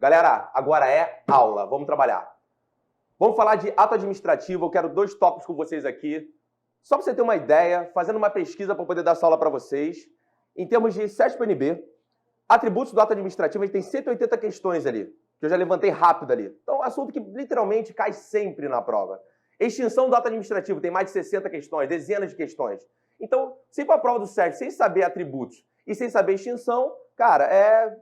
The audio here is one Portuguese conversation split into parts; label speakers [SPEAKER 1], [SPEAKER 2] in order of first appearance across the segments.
[SPEAKER 1] Galera, agora é aula. Vamos trabalhar. Vamos falar de ato administrativo. Eu quero 2 tópicos com vocês aqui. Só para você ter uma ideia, fazendo uma pesquisa para poder dar essa aula para vocês. Em termos de SESP-NB, atributos do ato administrativo, a gente tem 180 questões ali, que eu já levantei rápido ali. Então, assunto que literalmente cai sempre na prova. Extinção do ato administrativo tem mais de 60 questões, dezenas de questões. Então, se para a prova do SESP, sem saber atributos e sem saber extinção, cara, é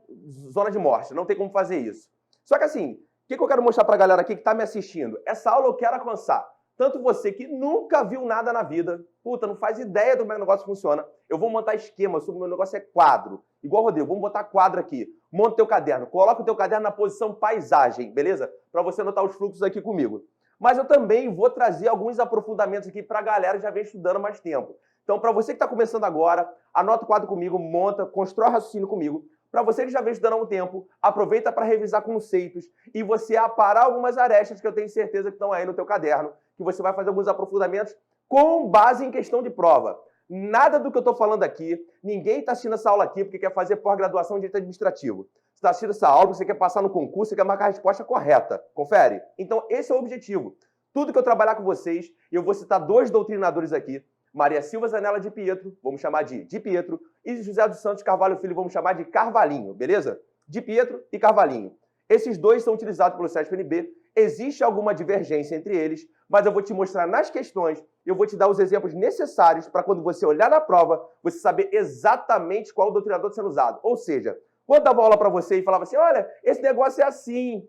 [SPEAKER 1] zona de morte, não tem como fazer isso. Só que assim, o que eu quero mostrar para a galera aqui que está me assistindo? Essa aula eu quero alcançar. Tanto você que nunca viu nada na vida, puta, não faz ideia do meu negócio funciona, eu vou montar esquema, sobre o meu negócio é quadro. Igual o Rodrigo, vamos botar quadro aqui. Monta o teu caderno, coloca o teu caderno na posição paisagem, beleza? Para você anotar os fluxos aqui comigo. Mas eu também vou trazer alguns aprofundamentos aqui para a galera que já vem estudando há mais tempo. Então, para você que está começando agora, anota o quadro comigo, monta, constrói o raciocínio comigo. Para você que já vem estudando há um tempo, aproveita para revisar conceitos e você aparar algumas arestas que eu tenho certeza que estão aí no teu caderno, que você vai fazer alguns aprofundamentos com base em questão de prova. Nada do que eu estou falando aqui, ninguém está assistindo essa aula aqui porque quer fazer pós-graduação em Direito Administrativo. Você está assistindo essa aula porque você quer passar no concurso e quer marcar a resposta correta. Confere? Então, esse é o objetivo. Tudo que eu trabalhar com vocês, eu vou citar 2 doutrinadores aqui, Maria Silva Zanella de Pietro, vamos chamar de Pietro, e José dos Santos Carvalho Filho, vamos chamar de Carvalhinho, beleza? De Pietro e Carvalhinho. Esses 2 são utilizados pelo SESP-NB, existe alguma divergência entre eles, mas eu vou te mostrar nas questões, eu vou te dar os exemplos necessários para quando você olhar na prova, você saber exatamente qual o doutrinador está sendo usado. Ou seja, quando eu dava aula para você e falava assim, olha, esse negócio é assim.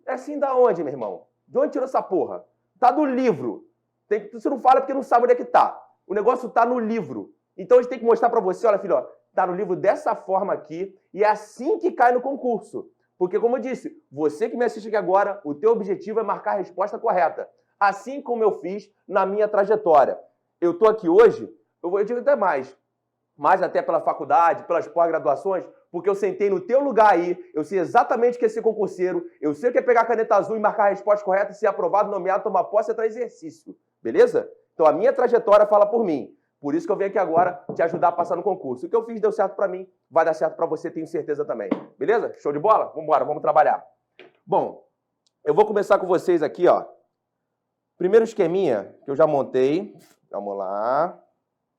[SPEAKER 1] É assim da onde, meu irmão? De onde tirou essa porra? Tá do livro. Você não fala porque não sabe onde é que tá. O negócio está no livro. Então a gente tem que mostrar para você, olha filho, está no livro dessa forma aqui e é assim que cai no concurso. Porque como eu disse, você que me assiste aqui agora, o teu objetivo é marcar a resposta correta. Assim como eu fiz na minha trajetória. Eu estou aqui hoje, eu digo até mais até pela faculdade, pelas pós-graduações, porque eu sentei no teu lugar aí, eu sei exatamente o que é ser concurseiro, eu sei o que é pegar a caneta azul e marcar a resposta correta, ser aprovado, nomeado, tomar posse e entrar em exercício. Beleza? Então a minha trajetória fala por mim. Por isso que eu venho aqui agora te ajudar a passar no concurso. O que eu fiz deu certo para mim, vai dar certo para você, tenho certeza também. Beleza? Show de bola? Vamos embora, vamos trabalhar. Bom, eu vou começar com vocês aqui, ó. Primeiro esqueminha que eu já montei. Vamos lá. Deixa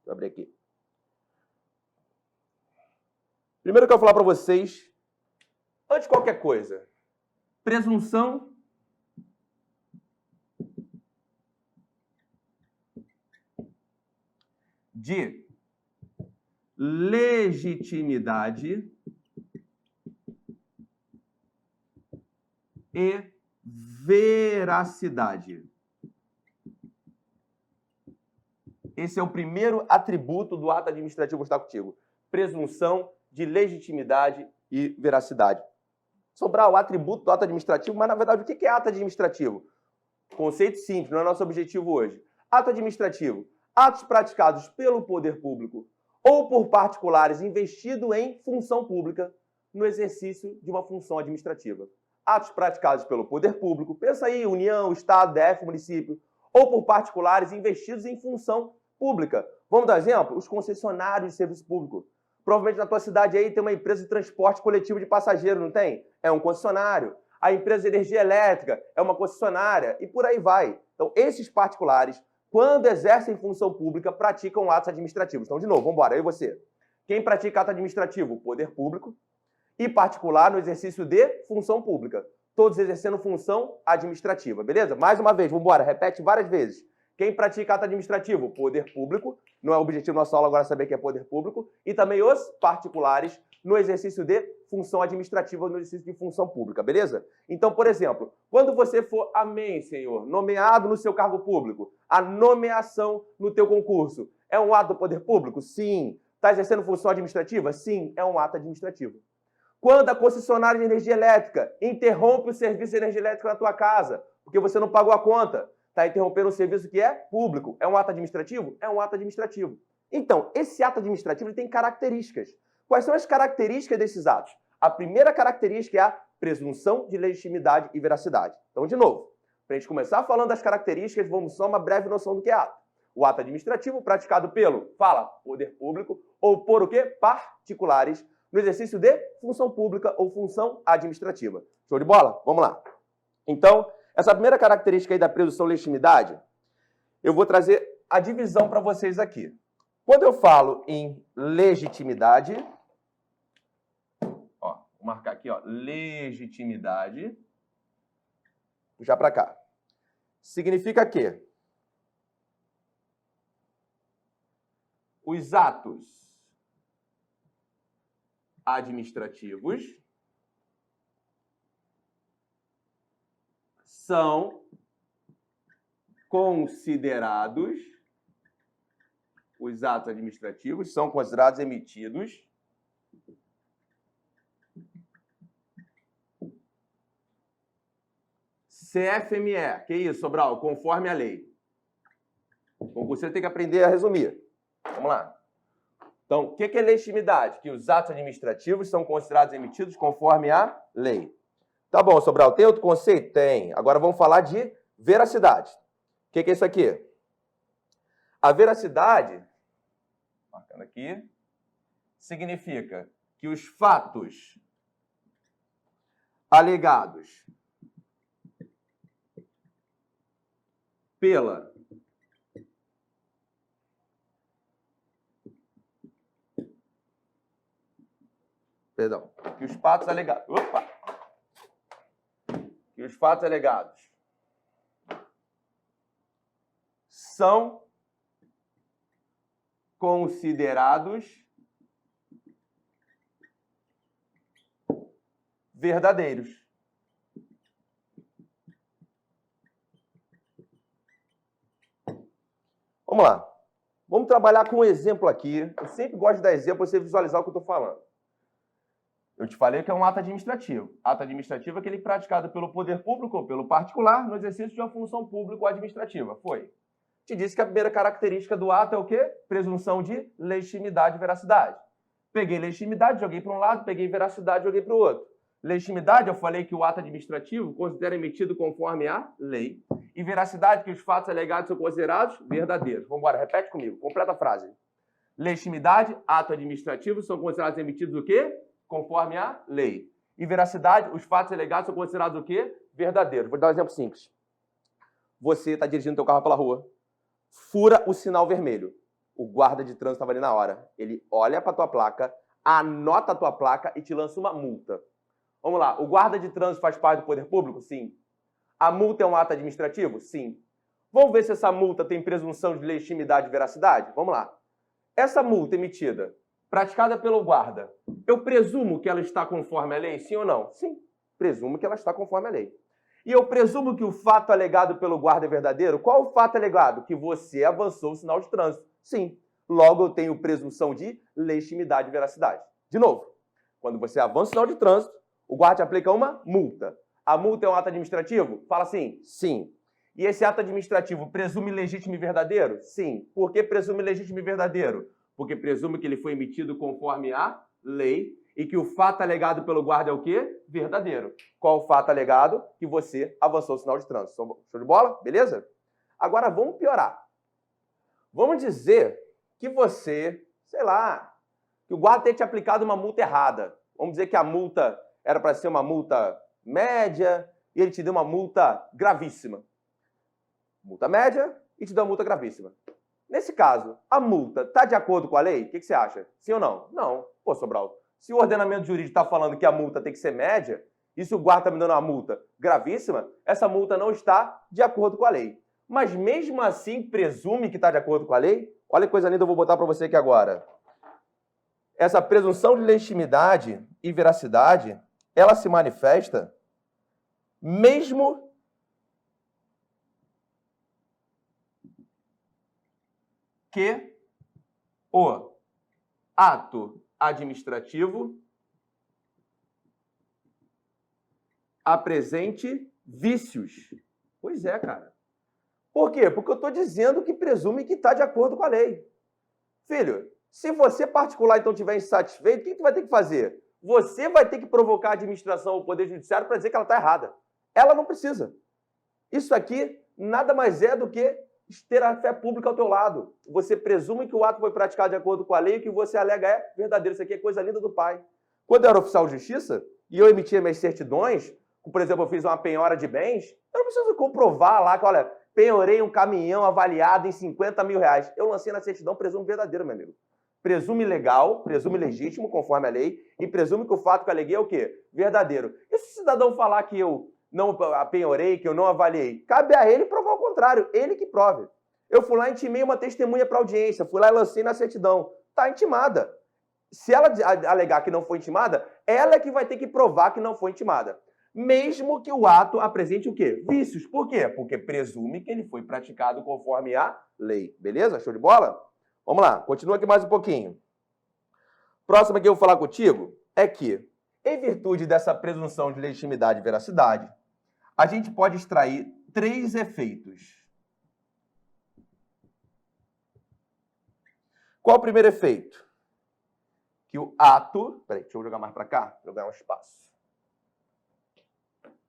[SPEAKER 1] eu abrir aqui. Primeiro que eu vou falar para vocês, antes de qualquer coisa, presunção de legitimidade e veracidade. Esse é o primeiro atributo do ato administrativo constitutivo. Presunção de legitimidade e veracidade. Sobrar o atributo do ato administrativo, mas na verdade o que é ato administrativo? Conceito simples, não é nosso objetivo hoje. Ato administrativo. Atos praticados pelo poder público ou por particulares investido em função pública no exercício de uma função administrativa. Atos praticados pelo poder público, pensa aí, União, Estado, DF, município, ou por particulares investidos em função pública. Vamos dar exemplo? Os concessionários de serviço público. Provavelmente na tua cidade aí tem uma empresa de transporte coletivo de passageiro, não tem? É um concessionário. A empresa de energia elétrica é uma concessionária e por aí vai. Então, esses particulares, quando exercem função pública, praticam atos administrativos. Então, de novo, vamos embora, eu e você. Quem pratica ato administrativo? O poder público e particular no exercício de função pública. Todos exercendo função administrativa, beleza? Mais uma vez, vamos embora, repete várias vezes. Quem pratica ato administrativo? Poder público. Não é o objetivo da nossa aula agora saber que é poder público. E também os particulares no exercício de função administrativa, no exercício de função pública, beleza? Então, por exemplo, quando você for, amém, Senhor, nomeado no seu cargo público, a nomeação no teu concurso é um ato do poder público? Sim. Está exercendo função administrativa? Sim, é um ato administrativo. Quando a concessionária de energia elétrica interrompe o serviço de energia elétrica na tua casa, porque você não pagou a conta, está interrompendo um serviço que é público. É um ato administrativo? É um ato administrativo. Então, esse ato administrativo ele tem características. Quais são as características desses atos? A primeira característica é a presunção de legitimidade e veracidade. Então, de novo, para a gente começar falando das características, vamos só uma breve noção do que é ato. O ato administrativo praticado pelo, poder público, ou por o quê? Particulares, no exercício de função pública ou função administrativa. Show de bola? Vamos lá. Então, essa primeira característica aí da presunção de legitimidade, eu vou trazer a divisão para vocês aqui. Quando eu falo em legitimidade, ó, vou marcar aqui, ó, legitimidade, puxar para cá. Significa que os atos administrativos são considerados, os atos administrativos são considerados emitidos CFME. Que isso, Sobral? Conforme a lei. Então, você tem que aprender a resumir. Vamos lá. Então, o que é legitimidade? Que os atos administrativos são considerados emitidos conforme a lei. Tá bom, Sobral. Tem outro conceito? Tem. Agora vamos falar de veracidade. O que é isso aqui? A veracidade, marcando aqui, significa que os fatos alegados pela que os fatos alegados, que os fatos alegados são considerados verdadeiros. Vamos lá. Vamos trabalhar com um exemplo aqui. Eu sempre gosto de dar exemplo para você visualizar o que eu estou falando. Eu te falei que é um ato administrativo. Ato administrativo é aquele praticado pelo poder público ou pelo particular no exercício de uma função pública ou administrativa. Foi. Te disse que a primeira característica do ato é o quê? Presunção de legitimidade e veracidade. Peguei legitimidade, joguei para um lado, peguei veracidade, joguei para o outro. Legitimidade, eu falei que o ato administrativo considera emitido conforme a lei. E veracidade, que os fatos alegados são considerados verdadeiros. Vamos embora, repete comigo, completa a frase. Legitimidade, ato administrativo são considerados emitidos o quê? Conforme a lei. E veracidade, os fatos alegados são considerados o quê? Verdadeiros. Vou dar um exemplo simples. Você está dirigindo seu carro pela rua, fura o sinal vermelho. O guarda de trânsito estava ali na hora. Ele olha para a tua placa, anota a tua placa e te lança uma multa. Vamos lá, o guarda de trânsito faz parte do poder público? Sim. A multa é um ato administrativo? Sim. Vamos ver se essa multa tem presunção de legitimidade e veracidade? Vamos lá. Essa multa emitida, praticada pelo guarda, eu presumo que ela está conforme a lei, sim ou não? Sim, presumo que ela está conforme a lei. E eu presumo que o fato alegado pelo guarda é verdadeiro? Qual o fato alegado? Que você avançou o sinal de trânsito. Sim. Logo, eu tenho presunção de legitimidade e veracidade. De novo, quando você avança o sinal de trânsito, o guarda te aplica uma multa. A multa é um ato administrativo? Fala assim, sim. E esse ato administrativo presume legítimo e verdadeiro? Sim. Por que presume legítimo e verdadeiro? Porque presume que ele foi emitido conforme a lei e que o fato alegado pelo guarda é o quê? Verdadeiro. Qual o fato alegado? Que você avançou o sinal de trânsito. Show de bola? Beleza? Agora vamos piorar. Vamos dizer que você, sei lá, que o guarda tenha te aplicado uma multa errada. Vamos dizer que a multa era para ser uma multa média e ele te deu uma multa gravíssima. Multa média e te deu uma multa gravíssima. Nesse caso, a multa está de acordo com a lei? O que você acha? Sim ou não? Não. Pô, Sobral, se o ordenamento jurídico está falando que a multa tem que ser média, e se o guarda está me dando uma multa gravíssima, essa multa não está de acordo com a lei. Mas mesmo assim, presume que está de acordo com a lei? Olha que coisa linda, eu vou botar para você aqui agora. Essa presunção de legitimidade e veracidade, ela se manifesta mesmo que o ato administrativo apresente vícios. Pois é, cara. Por quê? Porque eu estou dizendo que presume que está de acordo com a lei. Filho, se você particular então estiver insatisfeito, o que tu vai ter que fazer? Você vai ter que provocar a administração ou o Poder Judiciário para dizer que ela está errada. Ela não precisa. Isso aqui nada mais é do que ter a fé pública ao teu lado. Você presume que o ato foi praticado de acordo com a lei e o que você alega é verdadeiro. Isso aqui é coisa linda do pai. Quando eu era oficial de justiça e eu emitia minhas certidões, por exemplo, eu fiz uma penhora de bens, eu não preciso comprovar lá que, olha, penhorei um caminhão avaliado em 50 mil reais. Eu lancei na certidão presume verdadeiro, meu amigo. Presume legal, presume legítimo, conforme a lei, e presume que o fato que eu aleguei é o quê? Verdadeiro. E se o cidadão falar que eu não penhorei, que eu não avaliei? Cabe a ele provar o contrário, ele que prove. Eu fui lá e intimei uma testemunha para audiência, fui lá e lancei na certidão. Está intimada. Se ela alegar que não foi intimada, ela é que vai ter que provar que não foi intimada. Mesmo que o ato apresente o quê? Vícios. Por quê? Porque presume que ele foi praticado conforme a lei. Beleza? Show de bola? Vamos lá, continua aqui mais um pouquinho. Próximo que eu vou falar contigo é que, em virtude dessa presunção de legitimidade e veracidade, a gente pode extrair 3 efeitos. Qual o primeiro efeito? Que o ato... Peraí, deixa eu jogar mais para cá, para eu ganhar um espaço.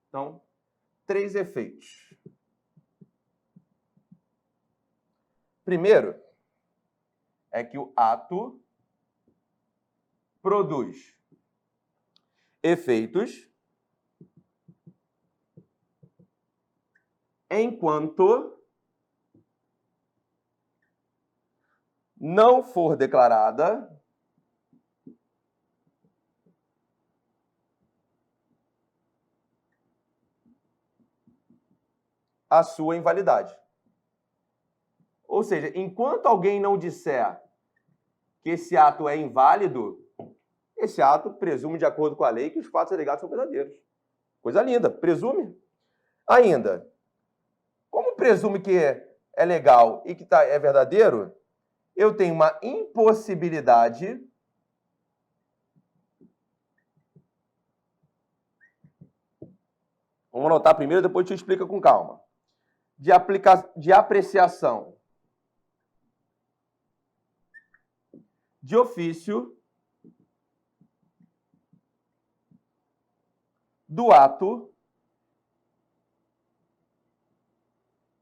[SPEAKER 1] Então, 3 efeitos. Primeiro, é que o ato produz efeitos enquanto não for declarada a sua invalidade. Ou seja, enquanto alguém não disser que esse ato é inválido, esse ato presume, de acordo com a lei, que os fatos alegados são verdadeiros. Coisa linda, presume. Ainda, como presume que é legal e que é verdadeiro, eu tenho uma impossibilidade vamos anotar primeiro, depois te explica com calma. De apreciação de ofício do ato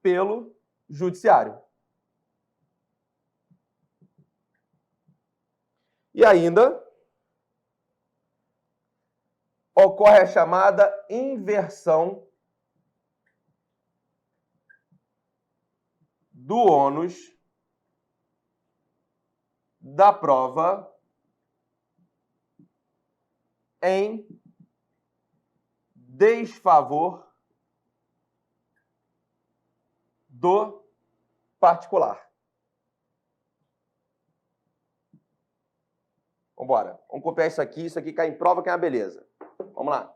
[SPEAKER 1] pelo judiciário. E ainda ocorre a chamada inversão do ônus da prova em desfavor do particular. Vamos embora. Vamos copiar isso aqui cai em prova, que é uma beleza. Vamos lá.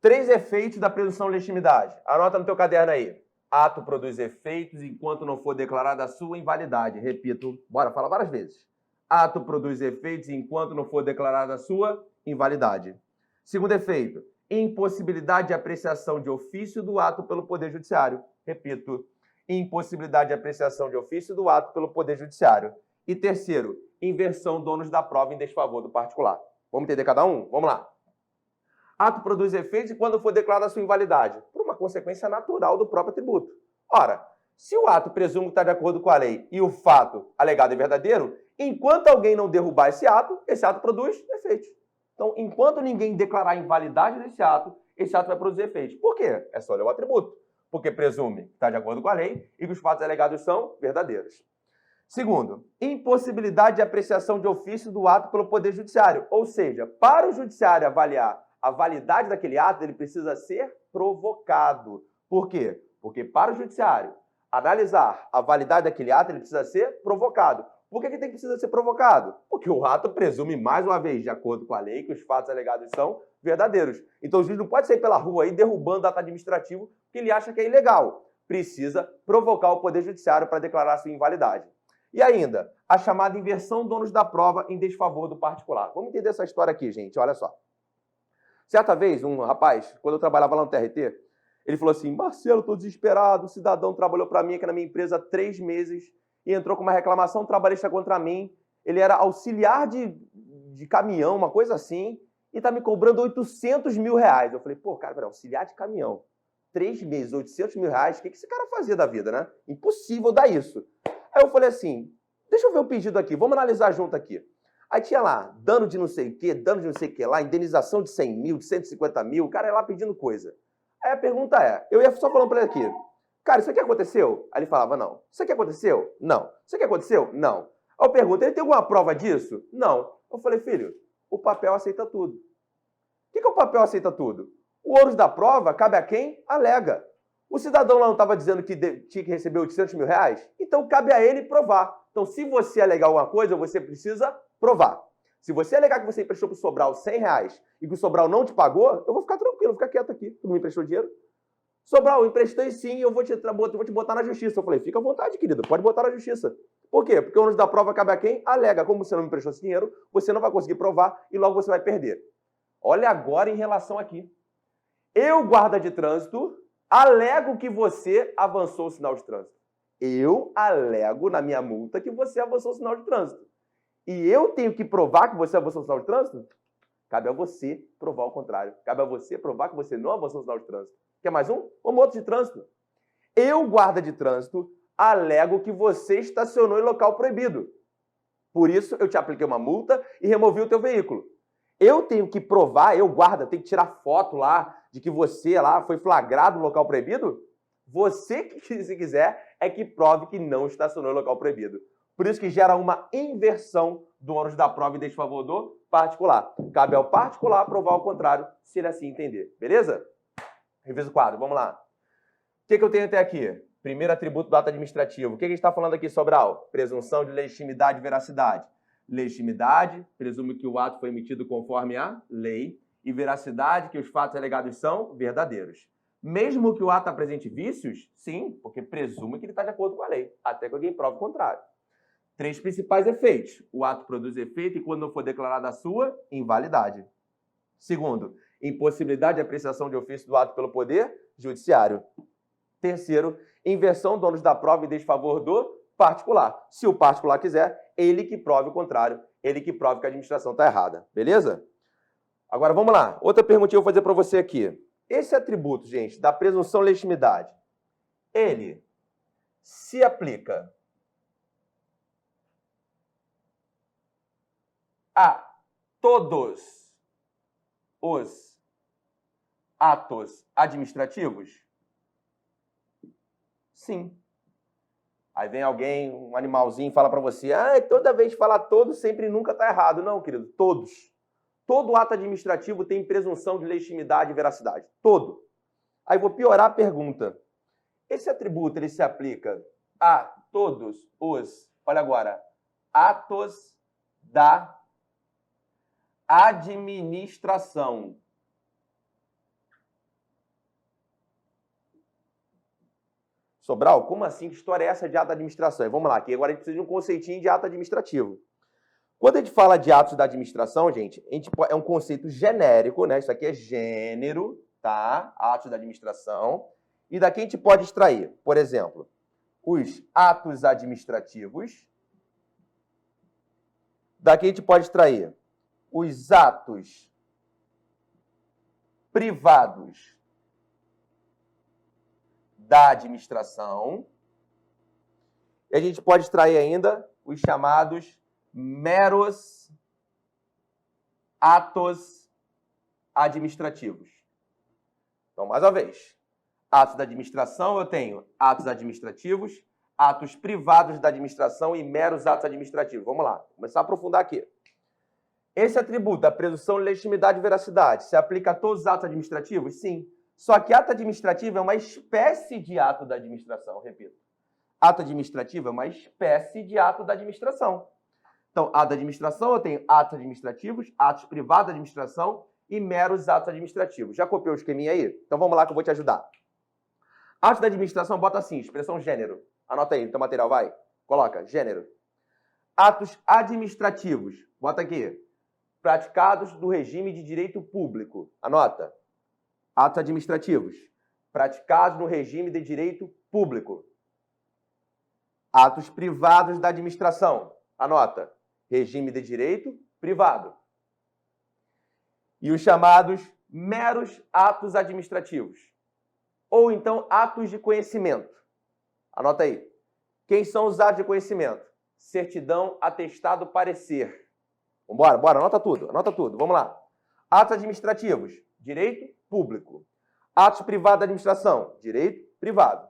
[SPEAKER 1] 3 efeitos da presunção de legitimidade. Anota no teu caderno aí. Ato produz efeitos enquanto não for declarada a sua invalidade. Repito, bora, fala várias vezes. Ato produz efeitos enquanto não for declarada a sua invalidade. Segundo efeito, impossibilidade de apreciação de ofício do ato pelo Poder Judiciário. Repito, impossibilidade de apreciação de ofício do ato pelo Poder Judiciário. E terceiro, inversão do ônus da prova em desfavor do particular. Vamos entender cada um? Vamos lá. Ato produz efeitos e quando for declarada a sua invalidade, por uma consequência natural do próprio atributo. Ora, se o ato presume que está de acordo com a lei e o fato alegado é verdadeiro, enquanto alguém não derrubar esse ato produz efeitos. Então, enquanto ninguém declarar a invalidade desse ato vai produzir efeitos. Por quê? É só ler o atributo. Porque presume que está de acordo com a lei e que os fatos alegados são verdadeiros. Segundo, impossibilidade de apreciação de ofício do ato pelo Poder Judiciário. Ou seja, para o Judiciário avaliar a validade daquele ato, ele precisa ser provocado. Por quê? Porque para o Judiciário analisar a validade daquele ato, ele precisa ser provocado. Por que ele precisa ser provocado? Porque o ato presume, mais uma vez, de acordo com a lei, que os fatos alegados são verdadeiros. Então o juiz não pode sair pela rua aí derrubando ato administrativo porque ele acha que é ilegal. Precisa provocar o Poder Judiciário para declarar sua invalidade. E ainda, a chamada inversão do ônus da prova em desfavor do particular. Vamos entender essa história aqui, gente. Olha só. Certa vez, um rapaz, quando eu trabalhava lá no TRT, ele falou assim: Marcelo, estou desesperado, o cidadão trabalhou para mim aqui na minha empresa há 3 meses e entrou com uma reclamação trabalhista contra mim. Ele era auxiliar de caminhão, uma coisa assim, e está me cobrando 800 mil reais. Eu falei, pô, cara, peraí, auxiliar de caminhão, 3 meses, 800 mil reais, o que esse cara fazia da vida, né? Impossível dar isso. Aí eu falei assim, deixa eu ver o pedido aqui, vamos analisar junto aqui. Aí tinha lá, dano de não sei o quê, dano de não sei o que lá, indenização de 100 mil, de 150 mil, o cara ia lá pedindo coisa. Aí a pergunta é, eu ia só falando pra ele aqui, cara, isso aqui aconteceu? Aí ele falava, não. Isso aqui aconteceu? Não. Isso aqui aconteceu? Não. Aí eu pergunto, ele tem alguma prova disso? Não. Eu falei, filho, o papel aceita tudo. O que é o papel aceita tudo? O ônus da prova cabe a quem alega. O cidadão lá não estava dizendo que tinha que receber 800 mil reais? Então cabe a ele provar. Então se você alegar alguma coisa, você precisa provar. Se você alegar que você emprestou para o Sobral 100 reais e que o Sobral não te pagou, eu vou ficar tranquilo, vou ficar quieto aqui. Tu não me emprestou dinheiro? Sobral, eu emprestei sim, eu vou te botar na justiça. Eu falei, fica à vontade, querido, pode botar na justiça. Por quê? Porque o ônus da prova cabe a quem? Alega. Como você não me emprestou esse dinheiro, você não vai conseguir provar e logo você vai perder. Olha agora em relação aqui. Eu, guarda de trânsito, alego que você avançou o sinal de trânsito. Eu alego na minha multa que você avançou o sinal de trânsito. E eu tenho que provar que você avançou o sinal de trânsito? Cabe a você provar o contrário. Cabe a você provar que você não avançou o sinal de trânsito. Quer mais um? Vamos outro de trânsito. Eu, guarda de trânsito, alego que você estacionou em local proibido. Por isso, eu te apliquei uma multa e removi o teu veículo. Eu tenho que provar, eu, guarda, tenho que tirar foto lá de que você lá foi flagrado no local proibido? Você, que se quiser, é que prove que não estacionou em local proibido. Por isso que gera uma inversão do ônus da prova em desfavor do particular. Cabe ao particular provar o contrário, se ele assim entender. Beleza? Revisa o quadro, vamos lá. O que eu tenho até aqui? Primeiro atributo do ato administrativo. O que a gente está falando aqui, Sobral? Presunção de legitimidade e veracidade. Legitimidade, presume que o ato foi emitido conforme a lei. E veracidade, que os fatos alegados são verdadeiros. Mesmo que o ato apresente vícios, sim, porque presume que ele está de acordo com a lei, até que alguém prove o contrário. 3 principais efeitos. O ato produz efeito e quando não for declarada a sua invalidade. Segundo, impossibilidade de apreciação de ofício do ato pelo Poder Judiciário. Terceiro, inversão do ônus da prova em desfavor do particular. Se o particular quiser, ele que prove o contrário, ele que prove que a administração está errada. Beleza? Agora vamos lá. Outra perguntinha eu vou fazer para você aqui. Esse atributo, gente, da presunção de legitimidade, ele se aplica a todos os atos administrativos? Sim. Aí vem alguém, um animalzinho, fala para você, toda vez que falar todos, sempre nunca está errado. Não, querido, todos. Todo ato administrativo tem presunção de legitimidade e veracidade. Todo. Aí vou piorar a pergunta. Esse atributo, ele se aplica a todos os, olha agora, atos da administração. Sobral, como assim? Que história é essa de ato da administração? Vamos lá, que agora a gente precisa de um conceitinho de ato administrativo. Quando a gente fala de atos da administração, gente, é um conceito genérico, né? Isso aqui é gênero, tá? Atos da administração. E daqui a gente pode extrair, por exemplo, os atos administrativos. Daqui a gente pode extrair os atos privados da administração. E a gente pode extrair ainda os chamados meros atos administrativos. Então, mais uma vez, atos da administração, eu tenho atos administrativos, atos privados da administração e meros atos administrativos. Vamos lá, começar a aprofundar aqui. Esse atributo da presunção de legitimidade e veracidade se aplica a todos os atos administrativos? Sim. Só que ato administrativo é uma espécie de ato da administração, repito. Ato administrativo é uma espécie de ato da administração. Então, ato da administração, eu tenho atos administrativos, atos privados da administração e meros atos administrativos. Já copiou o esqueminha aí? Então vamos lá que eu vou te ajudar. Atos da administração, bota assim, expressão gênero. Anota aí no teu material, vai. Coloca, gênero. Atos administrativos, bota aqui. Praticados do regime de direito público. Anota. Atos administrativos. Praticados no regime de direito público. Atos privados da administração. Anota. Regime de direito privado. E os chamados meros atos administrativos. Ou então atos de conhecimento. Anota aí. Quem são os atos de conhecimento? Certidão, atestado, parecer. Vambora, bora, anota tudo, anota tudo. Vamos lá. Atos administrativos, direito público. Atos privados da administração, direito privado.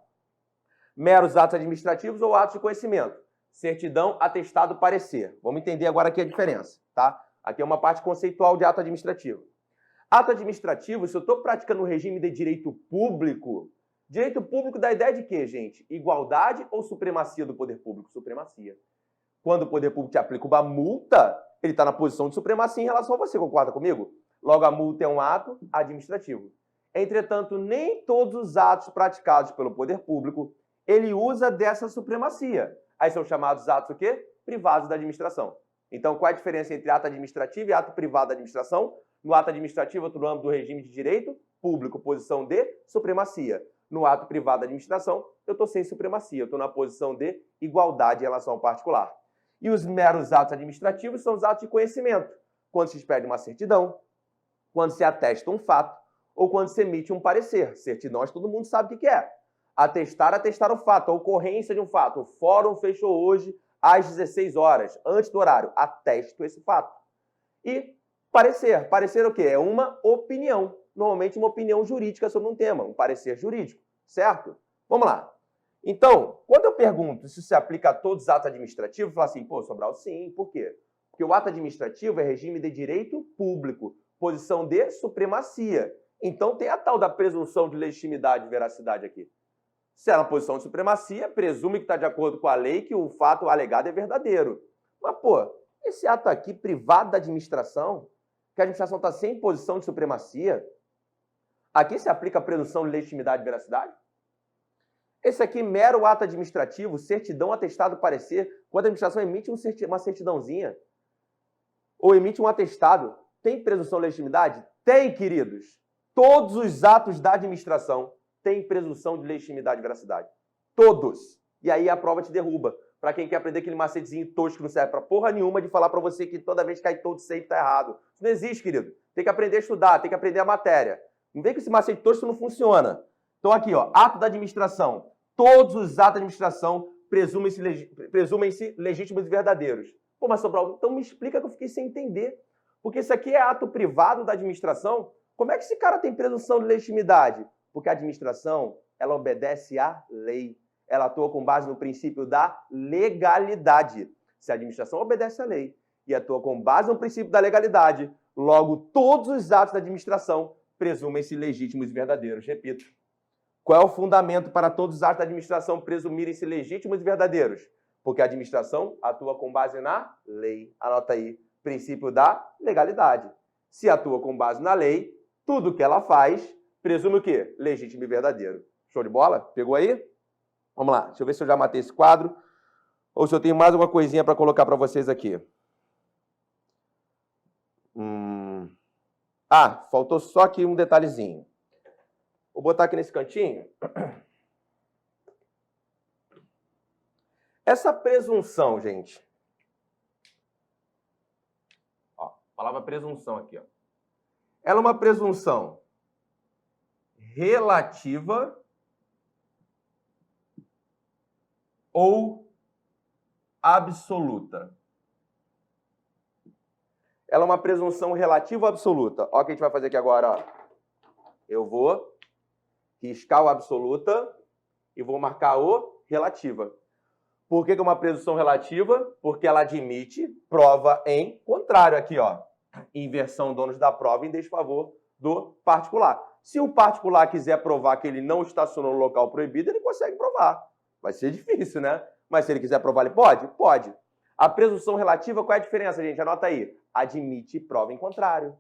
[SPEAKER 1] Meros atos administrativos ou atos de conhecimento. Certidão, atestado, parecer. Vamos entender agora aqui a diferença, tá? Aqui é uma parte conceitual de ato administrativo. Ato administrativo, se eu estou praticando um regime de direito público dá a ideia de quê, gente? Igualdade ou supremacia do poder público? Supremacia. Quando o poder público te aplica uma multa, ele está na posição de supremacia em relação a você, concorda comigo? Logo, a multa é um ato administrativo. Entretanto, nem todos os atos praticados pelo poder público, ele usa dessa supremacia. Aí são chamados atos o quê? Privados da administração. Então, qual é a diferença entre ato administrativo e ato privado da administração? No ato administrativo, eu estou no âmbito do regime de direito público, posição de supremacia. No ato privado da administração, eu estou sem supremacia, eu estou na posição de igualdade em relação ao particular. E os meros atos administrativos são os atos de conhecimento, quando se expede uma certidão, quando se atesta um fato, ou quando se emite um parecer. Certidão, todo mundo sabe o que é. Atestar o fato, a ocorrência de um fato. O fórum fechou hoje às 16 horas, antes do horário. Atesto esse fato. E parecer. Parecer o quê? É uma opinião. Normalmente uma opinião jurídica sobre um tema, um parecer jurídico, certo? Vamos lá. Então, quando eu pergunto se se aplica a todos os atos administrativos, eu falo assim, pô, Sobral, sim. Por quê? Porque o ato administrativo é regime de direito público, posição de supremacia. Então tem a tal da presunção de legitimidade e veracidade aqui. Se é uma posição de supremacia, presume que está de acordo com a lei que o fato alegado é verdadeiro. Mas, pô, esse ato aqui, privado da administração, que a administração está sem posição de supremacia, aqui se aplica a presunção de legitimidade e veracidade? Esse aqui, mero ato administrativo, certidão, atestado, parecer, quando a administração emite uma certidãozinha, ou emite um atestado, tem presunção de legitimidade? Tem, queridos. Todos os atos da administração têm presunção de legitimidade e veracidade. Todos. E aí a prova te derruba. Para quem quer aprender aquele macetezinho tosco que não serve para porra nenhuma de falar para você que toda vez que cai todo sempre tá errado. Isso não existe, querido. Tem que aprender a estudar, tem que aprender a matéria. Não vem que esse macete tosco não funciona. Então aqui, ó, ato da administração. Todos os atos da administração presumem-se legítimos e verdadeiros. Pô, mas Sobral, então me explica que eu fiquei sem entender. Porque isso aqui é ato privado da administração. Como é que esse cara tem presunção de legitimidade? Porque a administração, ela obedece à lei. Ela atua com base no princípio da legalidade. Se a administração obedece à lei e atua com base no princípio da legalidade, logo todos os atos da administração presumem-se legítimos e verdadeiros. Repito. Qual é o fundamento para todos os atos da administração presumirem-se legítimos e verdadeiros? Porque a administração atua com base na lei. Anota aí, princípio da legalidade. Se atua com base na lei, tudo que ela faz presume o quê? Legítimo e verdadeiro. Show de bola? Pegou aí? Vamos lá. Deixa eu ver se eu já matei esse quadro ou se eu tenho mais alguma coisinha para colocar para vocês aqui. Ah, faltou só aqui um detalhezinho. Vou botar aqui nesse cantinho. Essa presunção, gente. Ó, palavra presunção aqui, ó. Ela é uma presunção relativa ou absoluta? Ela é uma presunção relativa ou absoluta? Ó, o que a gente vai fazer aqui agora, ó. Eu vou riscar o absoluta e vou marcar o relativa. Por que é uma presunção relativa? Porque ela admite prova em contrário aqui, ó. Inversão donos da prova em desfavor do particular. Se o particular quiser provar que ele não estacionou no local proibido, ele consegue provar. Vai ser difícil, né? Mas se ele quiser provar, ele pode? Pode. A presunção relativa, qual é a diferença, gente? Anota aí. Admite prova em contrário.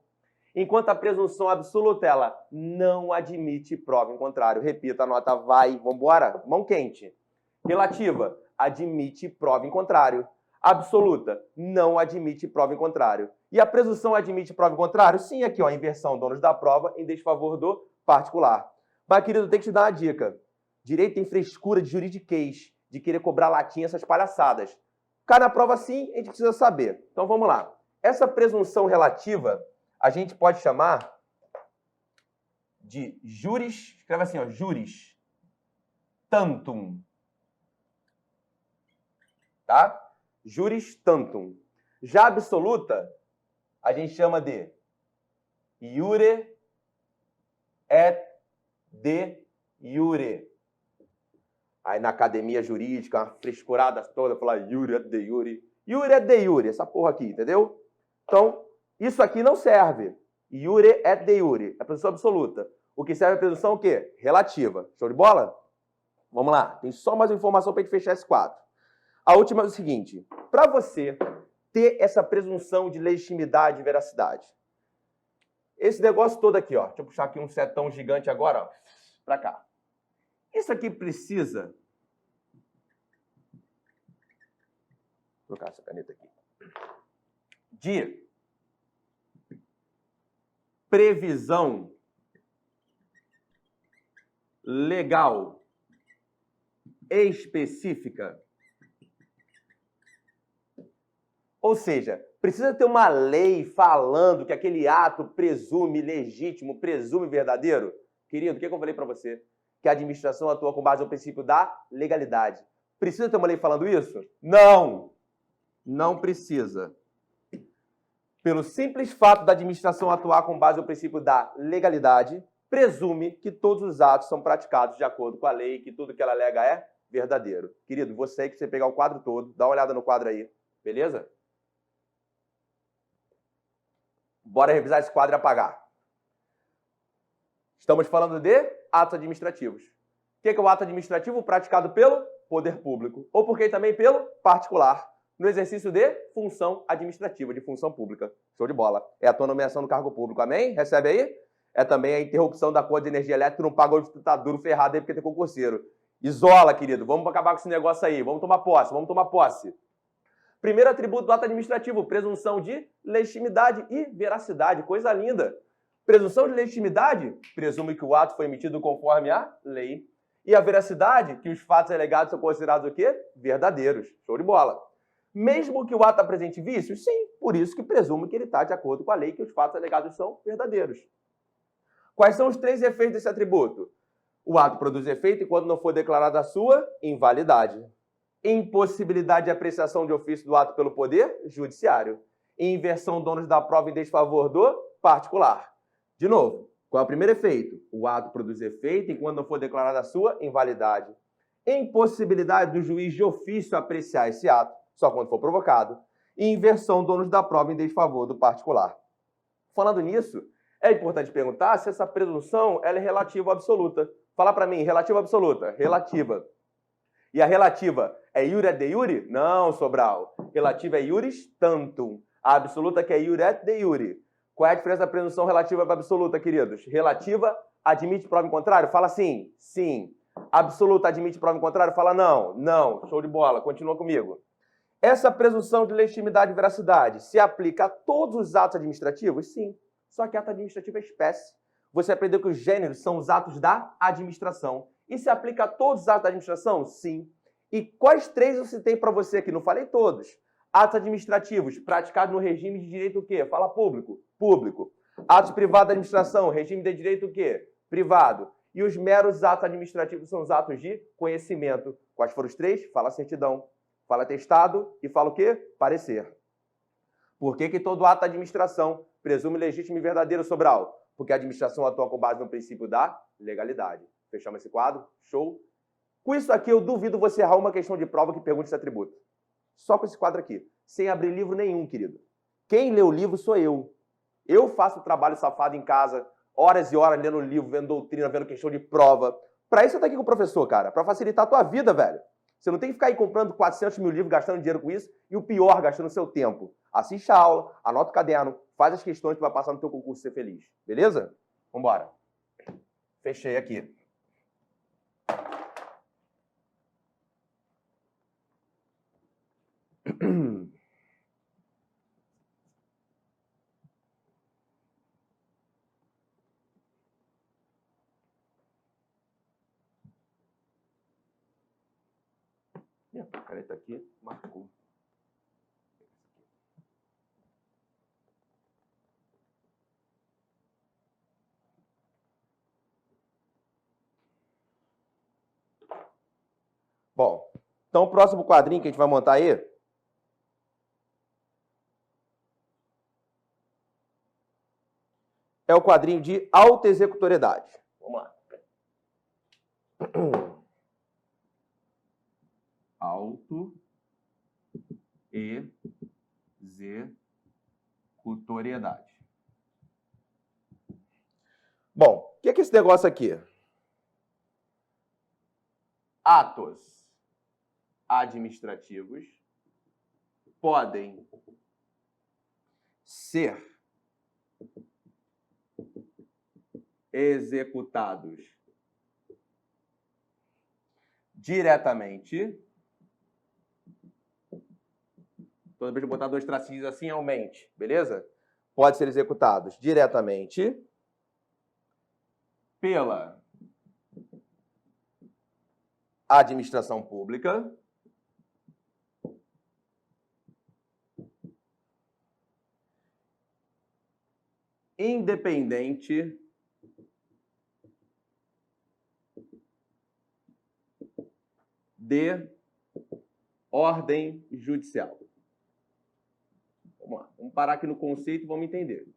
[SPEAKER 1] Enquanto a presunção absoluta, ela não admite prova em contrário. Repita, anota, vai, vambora. Mão quente. Relativa, admite prova em contrário. Absoluta, não admite prova em contrário. E a presunção admite prova em contrário? Sim, aqui, ó, inversão, donos da prova em desfavor do particular. Mas, querido, tem que te dar uma dica. Direito tem frescura de juridiquês, de querer cobrar latinha, essas palhaçadas. Cai na prova sim, a gente precisa saber. Então, vamos lá. Essa presunção relativa, a gente pode chamar de juris, escreve assim, ó, juris tantum. Tá? Juris tantum. Já absoluta, a gente chama de iure et de iure. Aí na academia jurídica, uma frescurada toda, falar iure et de iure. Iure et de iure, essa porra aqui, entendeu? Então, isso aqui não serve. Iure et de iure, é a presunção absoluta. O que serve é a presunção o quê? Relativa. Show de bola? Vamos lá, tem só mais uma informação para a gente fechar esse quadro. A última é o seguinte, para você ter essa presunção de legitimidade e veracidade, esse negócio todo aqui, ó, deixa eu puxar aqui um setão gigante agora, ó, para cá. Isso aqui precisa... Vou trocar essa caneta aqui. De previsão legal específica. Ou seja, precisa ter uma lei falando que aquele ato presume legítimo, presume verdadeiro? Querido, o que eu falei para você? Que a administração atua com base no princípio da legalidade. Precisa ter uma lei falando isso? Não! Não precisa. Pelo simples fato da administração atuar com base no princípio da legalidade, presume que todos os atos são praticados de acordo com a lei, que tudo que ela alega é verdadeiro. Querido, você aí que você pegar o quadro todo, dá uma olhada no quadro aí, beleza? Bora revisar esse quadro e apagar. Estamos falando de atos administrativos. O que é o ato administrativo? Praticado pelo poder público, ou por quem também pelo particular, no exercício de função administrativa, de função pública. Show de bola. É a tua nomeação no cargo público, amém? Recebe aí? É também a interrupção da conta de energia elétrica, não paga hoje, tu tá duro, ferrado aí porque tem concurseiro. Isola, querido. Vamos acabar com esse negócio aí. Vamos tomar posse, vamos tomar posse. Primeiro atributo do ato administrativo, presunção de legitimidade e veracidade. Coisa linda. Presunção de legitimidade presume que o ato foi emitido conforme a lei. E a veracidade, que os fatos alegados são considerados o quê? Verdadeiros. Show de bola. Mesmo que o ato apresente vícios, sim, por isso que presume que ele está de acordo com a lei, que os fatos alegados são verdadeiros. Quais são os 3 efeitos desse atributo? O ato produz efeito enquanto não for declarada a sua invalidade. Impossibilidade de apreciação de ofício do ato pelo Poder Judiciário. Inversão do ônus da prova em desfavor do particular. De novo, qual é o primeiro efeito? O ato produz efeito enquanto não for declarada a sua invalidade. Impossibilidade do juiz de ofício apreciar esse ato, só quando for provocado. E inversão do ônus da prova em desfavor do particular. Falando nisso, é importante perguntar se essa presunção ela é relativa ou absoluta. Fala para mim, relativa ou absoluta? Relativa. E a relativa é iure et de iure? Não, Sobral. Relativa é iuris tantum. A absoluta que é iure et de iure. Qual é a diferença da presunção relativa para absoluta, queridos? Relativa admite prova em contrário? Fala sim. Sim. Absoluta admite prova em contrário? Fala não. Não. Show de bola. Continua comigo. Essa presunção de legitimidade e veracidade se aplica a todos os atos administrativos? Sim. Só que ato administrativo é espécie. Você aprendeu que os gêneros são os atos da administração. E se aplica a todos os atos da administração? Sim. E quais 3 eu citei para você aqui? Não falei todos. Atos administrativos praticados no regime de direito o quê? Fala público. Público. Atos privados da administração, regime de direito o quê? Privado. E os meros atos administrativos são os atos de conhecimento. Quais foram os 3? Fala certidão. Fala atestado e fala o quê? Parecer. Por que todo ato da administração presume legítimo e verdadeiro, Sobral? Porque a administração atua com base no princípio da legalidade. Fechamos esse quadro? Show? Com isso aqui, eu duvido você errar uma questão de prova que pergunte esse atributo. Só com esse quadro aqui. Sem abrir livro nenhum, querido. Quem lê o livro sou eu. Eu faço o trabalho safado em casa, horas e horas lendo livro, vendo doutrina, vendo questão de prova. Pra isso você tá aqui com o professor, cara. Pra facilitar a tua vida, velho. Você não tem que ficar aí comprando 400 mil livros, gastando dinheiro com isso, e o pior, gastando seu tempo. Assiste a aula, anota o caderno, faz as questões que vai passar no teu concurso ser feliz. Beleza? Vambora. Fechei aqui. A caneta aqui marcou. Bom, então o próximo quadrinho que a gente vai montar aí é o quadrinho de autoexecutoriedade. Vamos lá. Autoexecutoriedade. Bom, o que é esse negócio aqui? Atos administrativos podem ser executados diretamente. Toda vez que eu botar dois tracinhos assim, aumente, beleza? Pode ser executados diretamente pela administração pública, independente de ordem judicial. Vamos lá, vamos parar aqui no conceito e vamos entender.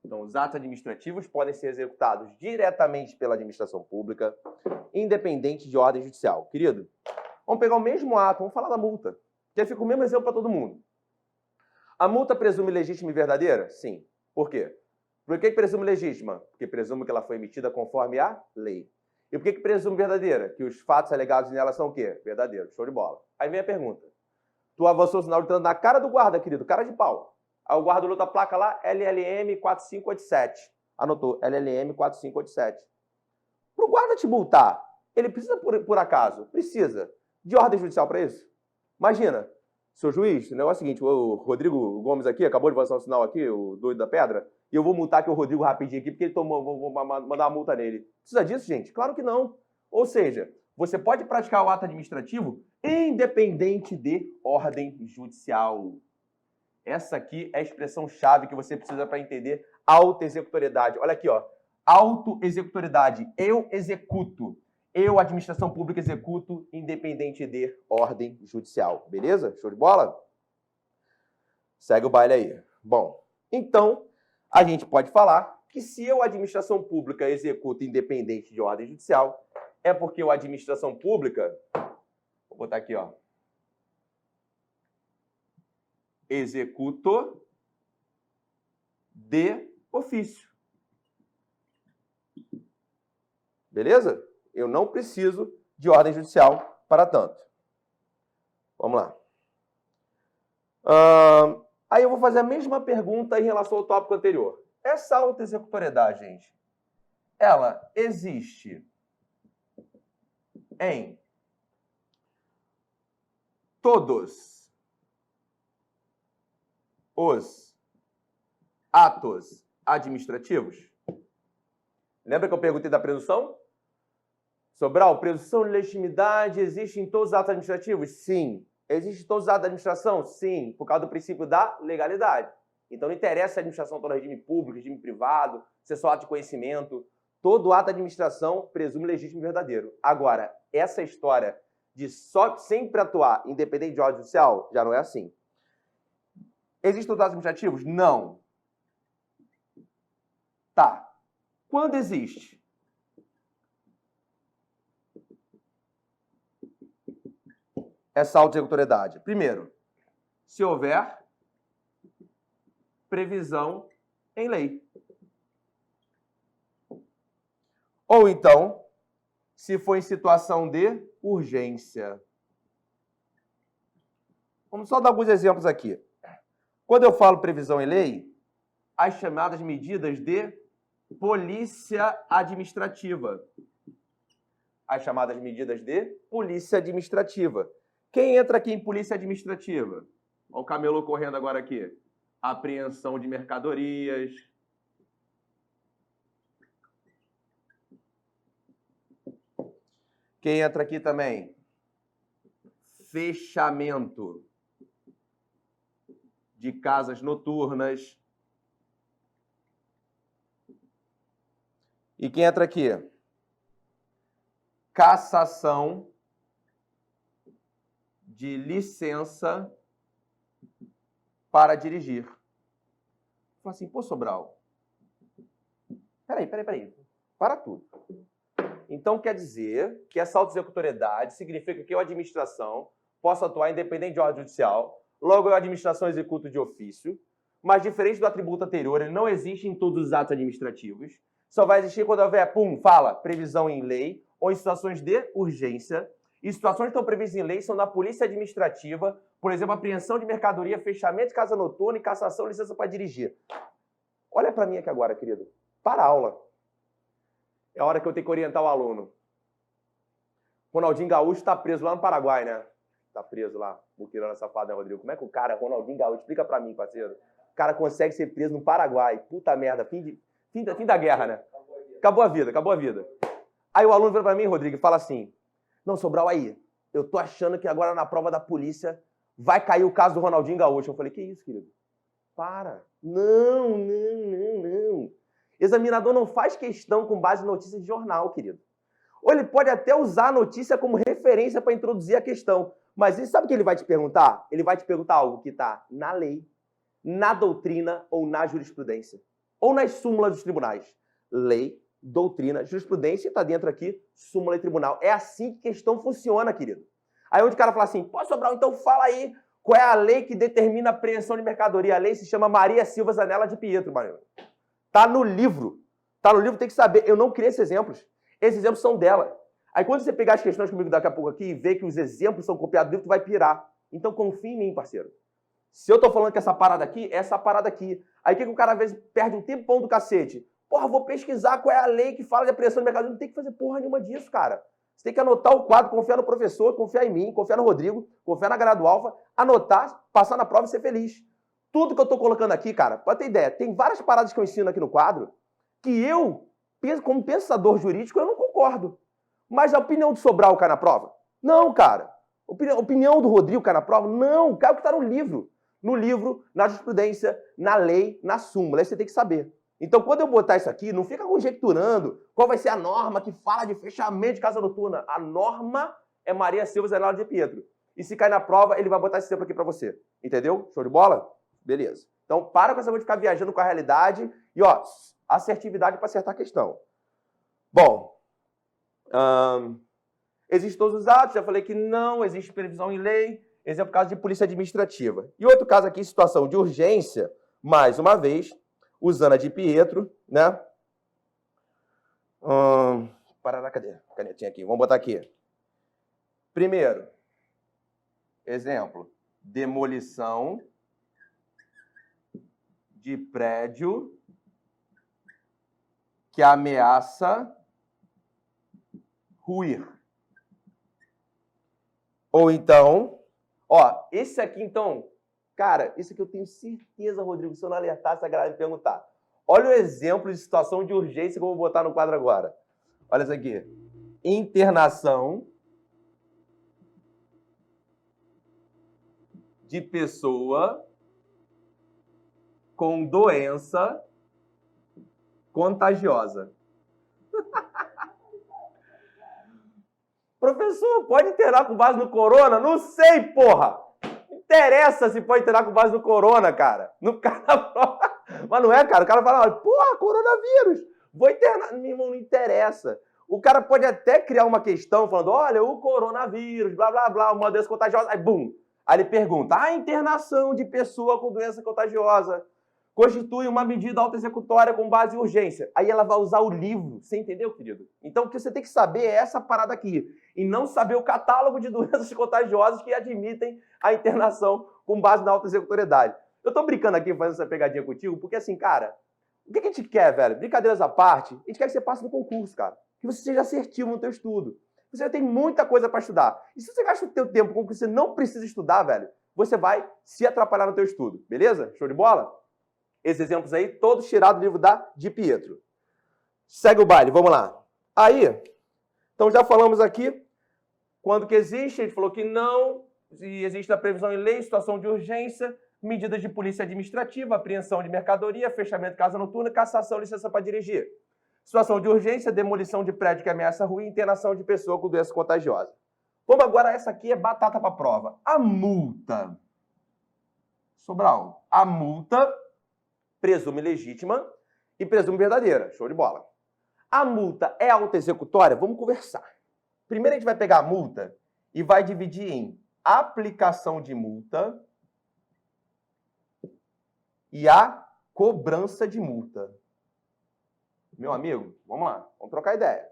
[SPEAKER 1] Então, os atos administrativos podem ser executados diretamente pela administração pública, independente de ordem judicial. Querido, vamos pegar o mesmo ato, vamos falar da multa, que fica o mesmo exemplo para todo mundo. A multa presume legítima e verdadeira? Sim. Por quê? Por que presume legítima? Porque presume que ela foi emitida conforme a lei. E por que presume verdadeira? Que os fatos alegados nela são o quê? Verdadeiros. Show de bola. Aí vem a pergunta. Tu avançou o sinal de trânsito na cara do guarda, querido, cara de pau. Aí o guarda olhou a placa lá, LLM 4587. Anotou, LLM 4587. Para o guarda te multar, ele precisa, por acaso, precisa de ordem judicial para isso? Imagina, seu juiz, o negócio é o seguinte, o Rodrigo Gomes aqui, acabou de avançar o sinal aqui, o doido da pedra, e eu vou multar aqui o Rodrigo rapidinho aqui, porque ele tomou, vou mandar uma multa nele. Precisa disso, gente? Claro que não. Ou seja, você pode praticar o ato administrativo independente de ordem judicial. Essa aqui é a expressão-chave que você precisa para entender autoexecutoriedade. Olha aqui, ó. Autoexecutoriedade. Eu executo. Eu, administração pública, executo independente de ordem judicial. Beleza? Show de bola? Segue o baile aí. Bom, então, a gente pode falar que se eu, administração pública, executo independente de ordem judicial, é porque eu, administração pública, vou botar aqui, ó, executo de ofício. Beleza? Eu não preciso de ordem judicial para tanto. Vamos lá. Aí eu vou fazer a mesma pergunta em relação ao tópico anterior. Essa autoexecutoriedade, gente, ela existe em todos os atos administrativos? Lembra que eu perguntei da presunção? Sobral, presunção de legitimidade existe em todos os atos administrativos? Sim. Existe em todos os atos da administração? Sim, por causa do princípio da legalidade. Então não interessa se a administração está no regime público, regime privado, se é só ato de conhecimento. Todo ato da administração presume legítimo e verdadeiro. Agora, essa história de só sempre atuar independente de ordem judicial, já não é assim. Existem todos os atos administrativos? Não. Tá. Quando existe? Essa autoexecutoriedade. Primeiro, se houver previsão em lei. Ou então, se for em situação de urgência. Vamos só dar alguns exemplos aqui. Quando eu falo previsão em lei, as chamadas medidas de polícia administrativa. As chamadas medidas de polícia administrativa. Quem entra aqui em polícia administrativa? Olha o camelô correndo agora aqui. Apreensão de mercadorias. Quem entra aqui também? Fechamento de casas noturnas. E quem entra aqui? Cassação de licença para dirigir. Fala assim, pô, Sobral, Peraí. Para tudo. Então, quer dizer que essa auto-executoriedade significa que a administração possa atuar independente de ordem judicial, logo a administração executa de ofício, mas diferente do atributo anterior, ele não existe em todos os atos administrativos, só vai existir quando houver, fala, previsão em lei ou em situações de urgência, e situações que estão previstas em lei são na polícia administrativa, por exemplo, apreensão de mercadoria, fechamento de casa noturna e cassação de licença para dirigir. Olha para mim aqui agora, querido. Para a aula. É a hora que eu tenho que orientar o aluno. Ronaldinho Gaúcho está preso lá no Paraguai, né? Está preso lá, muquirana safado, né, Rodrigo? Como é que o cara, Ronaldinho Gaúcho, explica para mim, parceiro. O cara consegue ser preso no Paraguai. Puta merda, fim da guerra, né? Acabou a vida. Aí o aluno vem para mim, Rodrigo, e fala assim, não, Sobral, aí, eu tô achando que agora na prova da polícia vai cair o caso do Ronaldinho Gaúcho. Eu falei, que isso, querido? Para. Não. Examinador não faz questão com base em notícias de jornal, querido. Ou ele pode até usar a notícia como referência para introduzir a questão. Mas ele sabe o que ele vai te perguntar? Ele vai te perguntar algo que está na lei, na doutrina ou na jurisprudência. Ou nas súmulas dos tribunais. Lei, doutrina, jurisprudência, está dentro aqui, súmula e tribunal. É assim que a questão funciona, querido. Aí onde o cara fala assim, pô, Sobral, então fala aí qual é a lei que determina a apreensão de mercadoria. A lei se chama Maria Silva Zanella de Pietro, Marinho. Tá no livro. Tem que saber. Eu não criei esses exemplos. Esses exemplos são dela. Aí quando você pegar as questões comigo daqui a pouco aqui e ver que os exemplos são copiados do livro, tu vai pirar. Então confia em mim, parceiro. Se eu tô falando que essa parada aqui, é essa parada aqui. Aí o que o cara às vezes perde um tempão do cacete? Porra, vou pesquisar qual é a lei que fala de apreensão de mercadoria. Não tem que fazer porra nenhuma disso, cara. Você tem que anotar o quadro, confiar no professor, confiar em mim, confiar no Rodrigo, confiar na Grado Alfa, anotar, passar na prova e ser feliz. Tudo que eu tô colocando aqui, cara, pode ter ideia, tem várias paradas que eu ensino aqui no quadro que eu, como pensador jurídico, eu não concordo. Mas a opinião do Sobral cai na prova? Não, cara. Opinião do Rodrigo cai na prova? Não, cai o que está no livro. No livro, na jurisprudência, na lei, na súmula. Aí você tem que saber. Então, quando eu botar isso aqui, não fica conjecturando qual vai ser a norma que fala de fechamento de casa noturna. A norma é Maria Silva Zanella de Pietro. E se cai na prova, ele vai botar esse exemplo aqui para você. Entendeu? Show de bola? Beleza. Então, para com essa coisa de ficar viajando com a realidade e, ó, assertividade para acertar a questão. Bom, existem todos os atos, já falei que não existe previsão em lei, exemplo, caso de polícia administrativa. E outro caso aqui, situação de urgência, mais uma vez, usando a de Pietro, né? Cadê a canetinha aqui? Vamos botar aqui. Primeiro, exemplo, demolição de prédio que ameaça ruir. Ou então, ó, esse aqui então, cara, esse aqui eu tenho certeza, Rodrigo, se eu não alertasse a galera me perguntar. Olha o exemplo de situação de urgência que eu vou botar no quadro agora. Olha isso aqui. Internação de pessoa com doença contagiosa. Professor, pode internar com base no corona? Não sei, porra! Não interessa se pode internar com base no corona, cara. No cara... Mas não é, cara. O cara fala, porra, coronavírus. Vou internar. Meu irmão, não interessa. O cara pode até criar uma questão falando, olha, o coronavírus, blá, blá, blá, uma doença contagiosa. Aí, bum. Aí ele pergunta, a internação de pessoa com doença contagiosa constitui uma medida autoexecutória com base em urgência. Aí ela vai usar o livro. Você entendeu, querido? Então, o que você tem que saber é essa parada aqui. E não saber o catálogo de doenças contagiosas que admitem a internação com base na autoexecutoriedade. Eu tô brincando aqui, fazendo essa pegadinha contigo, porque assim, cara, o que a gente quer, velho? Brincadeiras à parte, a gente quer que você passe no concurso, cara. Que você seja assertivo no teu estudo. Você já tem muita coisa para estudar. E se você gasta o teu tempo com o que você não precisa estudar, velho, você vai se atrapalhar no teu estudo. Beleza? Show de bola? Esses exemplos aí, todos tirados do livro de Pietro. Segue o baile, vamos lá. Aí, então já falamos aqui, quando que existe, a gente falou que não, se existe a previsão em lei, situação de urgência, medidas de polícia administrativa, apreensão de mercadoria, fechamento de casa noturna, cassação, licença para dirigir. Situação de urgência, demolição de prédio que ameaça ruim, internação de pessoa com doença contagiosa. Vamos agora, essa aqui é batata para prova. A multa. Sobral, a multa presume legítima e presume verdadeira. Show de bola. A multa é autoexecutória? Vamos conversar. Primeiro a gente vai pegar a multa e vai dividir em aplicação de multa e a cobrança de multa. Meu amigo, vamos lá, vamos trocar ideia.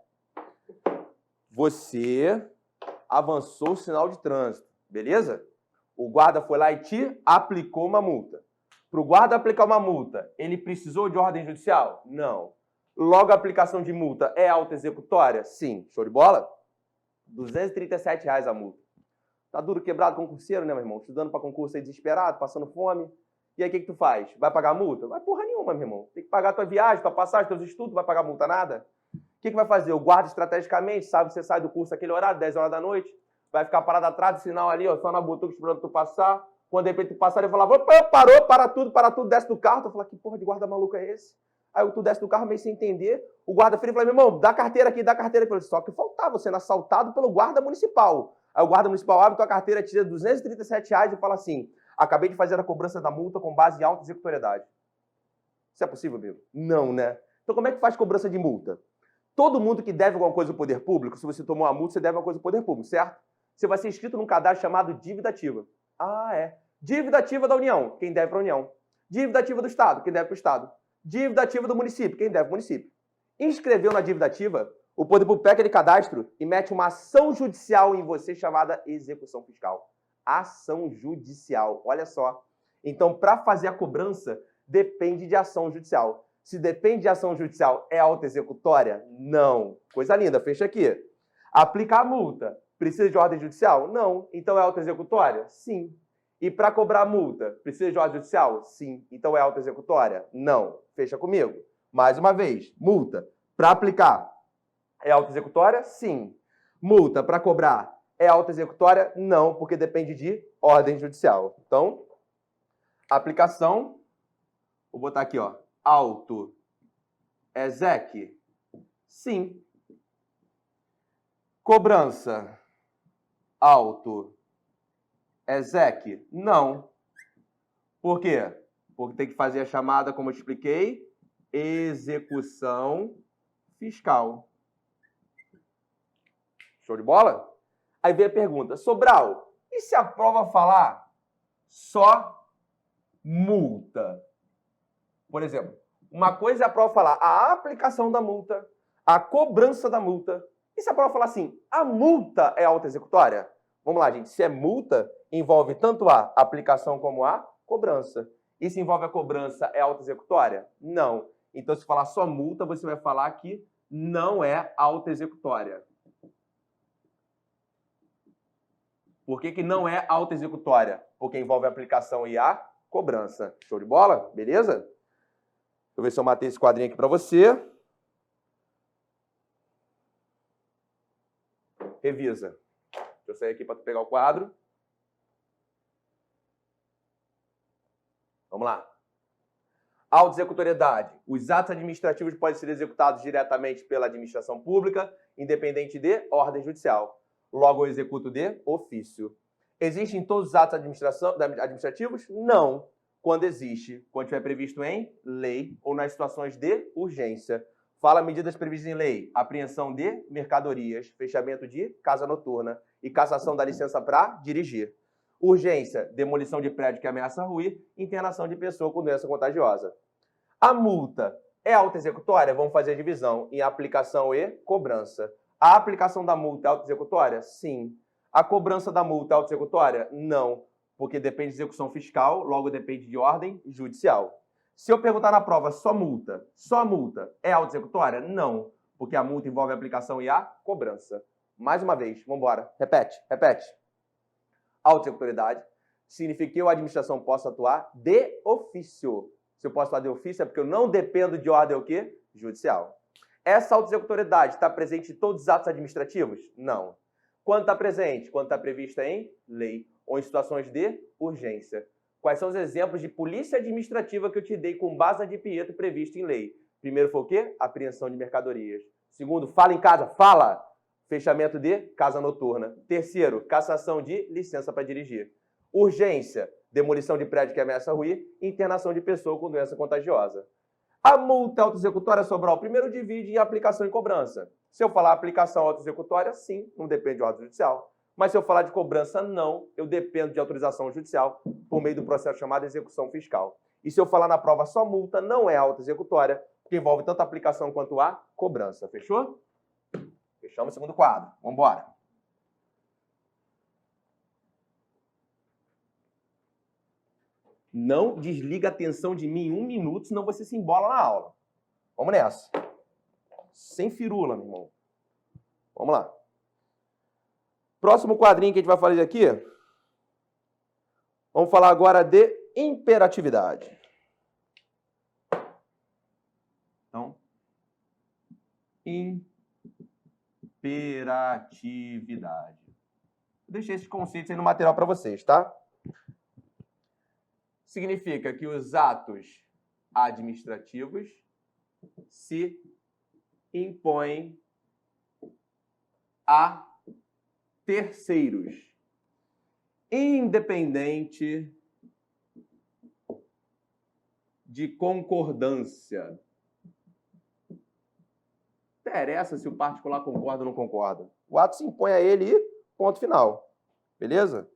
[SPEAKER 1] Você avançou o sinal de trânsito, beleza? O guarda foi lá e te aplicou uma multa. Para o guarda aplicar uma multa, ele precisou de ordem judicial? Não. Logo, a aplicação de multa é autoexecutória? Sim. Show de bola? R$ 237 a multa. Tá duro quebrado concurseiro, né, meu irmão? Estudando para concurso aí desesperado, passando fome. E aí, o que tu faz? Vai pagar a multa? Vai porra nenhuma, meu irmão. Tem que pagar tua viagem, tua passagem, teus estudos, vai pagar multa nada? O que vai fazer? O guarda estrategicamente, sabe que você sai do curso naquele horário, 10 horas da noite, vai ficar parado atrás do sinal ali, ó, só na butuca esperando tu passar. Quando de repente tu passar, ele falava, parou, para tudo, desce do carro. Tu fala, que porra de guarda maluco é esse? Aí tu desce do carro meio sem entender. O guarda filho fala, meu irmão, dá carteira aqui. Só que faltava, sendo assaltado pelo guarda municipal. Aí o guarda municipal abre tua carteira, tira R$ 237 e fala assim, acabei de fazer a cobrança da multa com base em autoexecutoriedade. Isso é possível, amigo? Não, né? Então como é que faz cobrança de multa? Todo mundo que deve alguma coisa ao poder público, se você tomou uma multa, você deve alguma coisa ao poder público, certo? Você vai ser inscrito num cadastro chamado dívida ativa. Ah, é. Dívida ativa da União, quem deve para a União. Dívida ativa do Estado, quem deve para o Estado. Dívida ativa do município, quem deve para o município. Inscreveu na dívida ativa, o poder público pega aquele cadastro e mete uma ação judicial em você chamada execução fiscal. Ação judicial, olha só. Então, para fazer a cobrança, depende de ação judicial. Se depende de ação judicial, é autoexecutória? Não. Coisa linda, fecha aqui. Aplicar a multa, precisa de ordem judicial? Não. Então é autoexecutória? Sim. E para cobrar a multa, precisa de ordem judicial? Sim. Então é autoexecutória? Não. Fecha comigo. Mais uma vez, multa para aplicar é autoexecutória? Sim. Multa para cobrar é autoexecutória? Não, porque depende de ordem judicial. Então, aplicação, vou botar aqui, ó, auto-exec? Sim. Cobrança, auto-exec? Não. Por quê? Porque tem que fazer a chamada, como eu expliquei, execução fiscal. Show de bola? Aí vem a pergunta, Sobral, e se a prova falar só multa? Por exemplo, uma coisa é a prova falar a aplicação da multa, a cobrança da multa. E se a prova falar assim, a multa é autoexecutória? Vamos lá, gente. Se é multa, envolve tanto a aplicação como a cobrança. E se envolve a cobrança, é autoexecutória? Não. Então, se falar só multa, você vai falar que não é autoexecutória. Por que não é autoexecutória? Porque envolve a aplicação e a cobrança. Show de bola? Beleza? Deixa eu ver se eu matei esse quadrinho aqui para você. Revisa. Deixa eu sair aqui para tu pegar o quadro. Vamos lá. Autoexecutoriedade. Os atos administrativos podem ser executados diretamente pela administração pública, independente de ordem judicial. Logo, eu executo de ofício. Existem todos os atos administrativos? Não. Quando existe, quando estiver previsto em lei ou nas situações de urgência. Fala medidas previstas em lei, apreensão de mercadorias, fechamento de casa noturna e cassação da licença para dirigir. Urgência, demolição de prédio que ameaça ruir, internação de pessoa com doença contagiosa. A multa é autoexecutória? Vamos fazer a divisão em aplicação e cobrança. A aplicação da multa é autoexecutória? Sim. A cobrança da multa é autoexecutória? Não, porque depende de execução fiscal, logo depende de ordem judicial. Se eu perguntar na prova só multa é autoexecutória? Não, porque a multa envolve a aplicação e a cobrança. Mais uma vez, vamos embora. Repete. Autoexecutoriedade significa que eu, a administração, posso atuar de ofício. Se eu posso atuar de ofício é porque eu não dependo de ordem o quê? Judicial. Essa autoexecutoriedade está presente em todos os atos administrativos? Não. Quando está presente? Quando está prevista em lei ou em situações de urgência. Quais são os exemplos de polícia administrativa que eu te dei com base na de Pietro previsto em lei? Primeiro foi o quê? Apreensão de mercadorias. Segundo, fala em casa, fala! Fechamento de casa noturna. Terceiro, cassação de licença para dirigir. Urgência, demolição de prédio que ameaça ruir, internação de pessoa com doença contagiosa. A multa autoexecutória, Sobral, primeiro divide em aplicação e cobrança. Se eu falar aplicação autoexecutória, sim, não depende de ordem judicial. Mas se eu falar de cobrança, não, eu dependo de autorização judicial por meio do processo chamado execução fiscal. E se eu falar na prova só multa, não é autoexecutória, porque envolve tanto a aplicação quanto a cobrança. Fechou? Fechamos o segundo quadro. Vamos embora. Não desliga a atenção de mim em 1 minuto, senão você se embola na aula. Vamos nessa. Sem firula, meu irmão. Vamos lá. Próximo quadrinho que a gente vai fazer aqui. Vamos falar agora de imperatividade. Então, imperatividade. Eu deixei esses conceitos aí no material para vocês, tá? Significa que os atos administrativos se impõem a terceiros, independente de concordância. Interessa se o particular concorda ou não concorda. O ato se impõe a ele e ponto final. Beleza?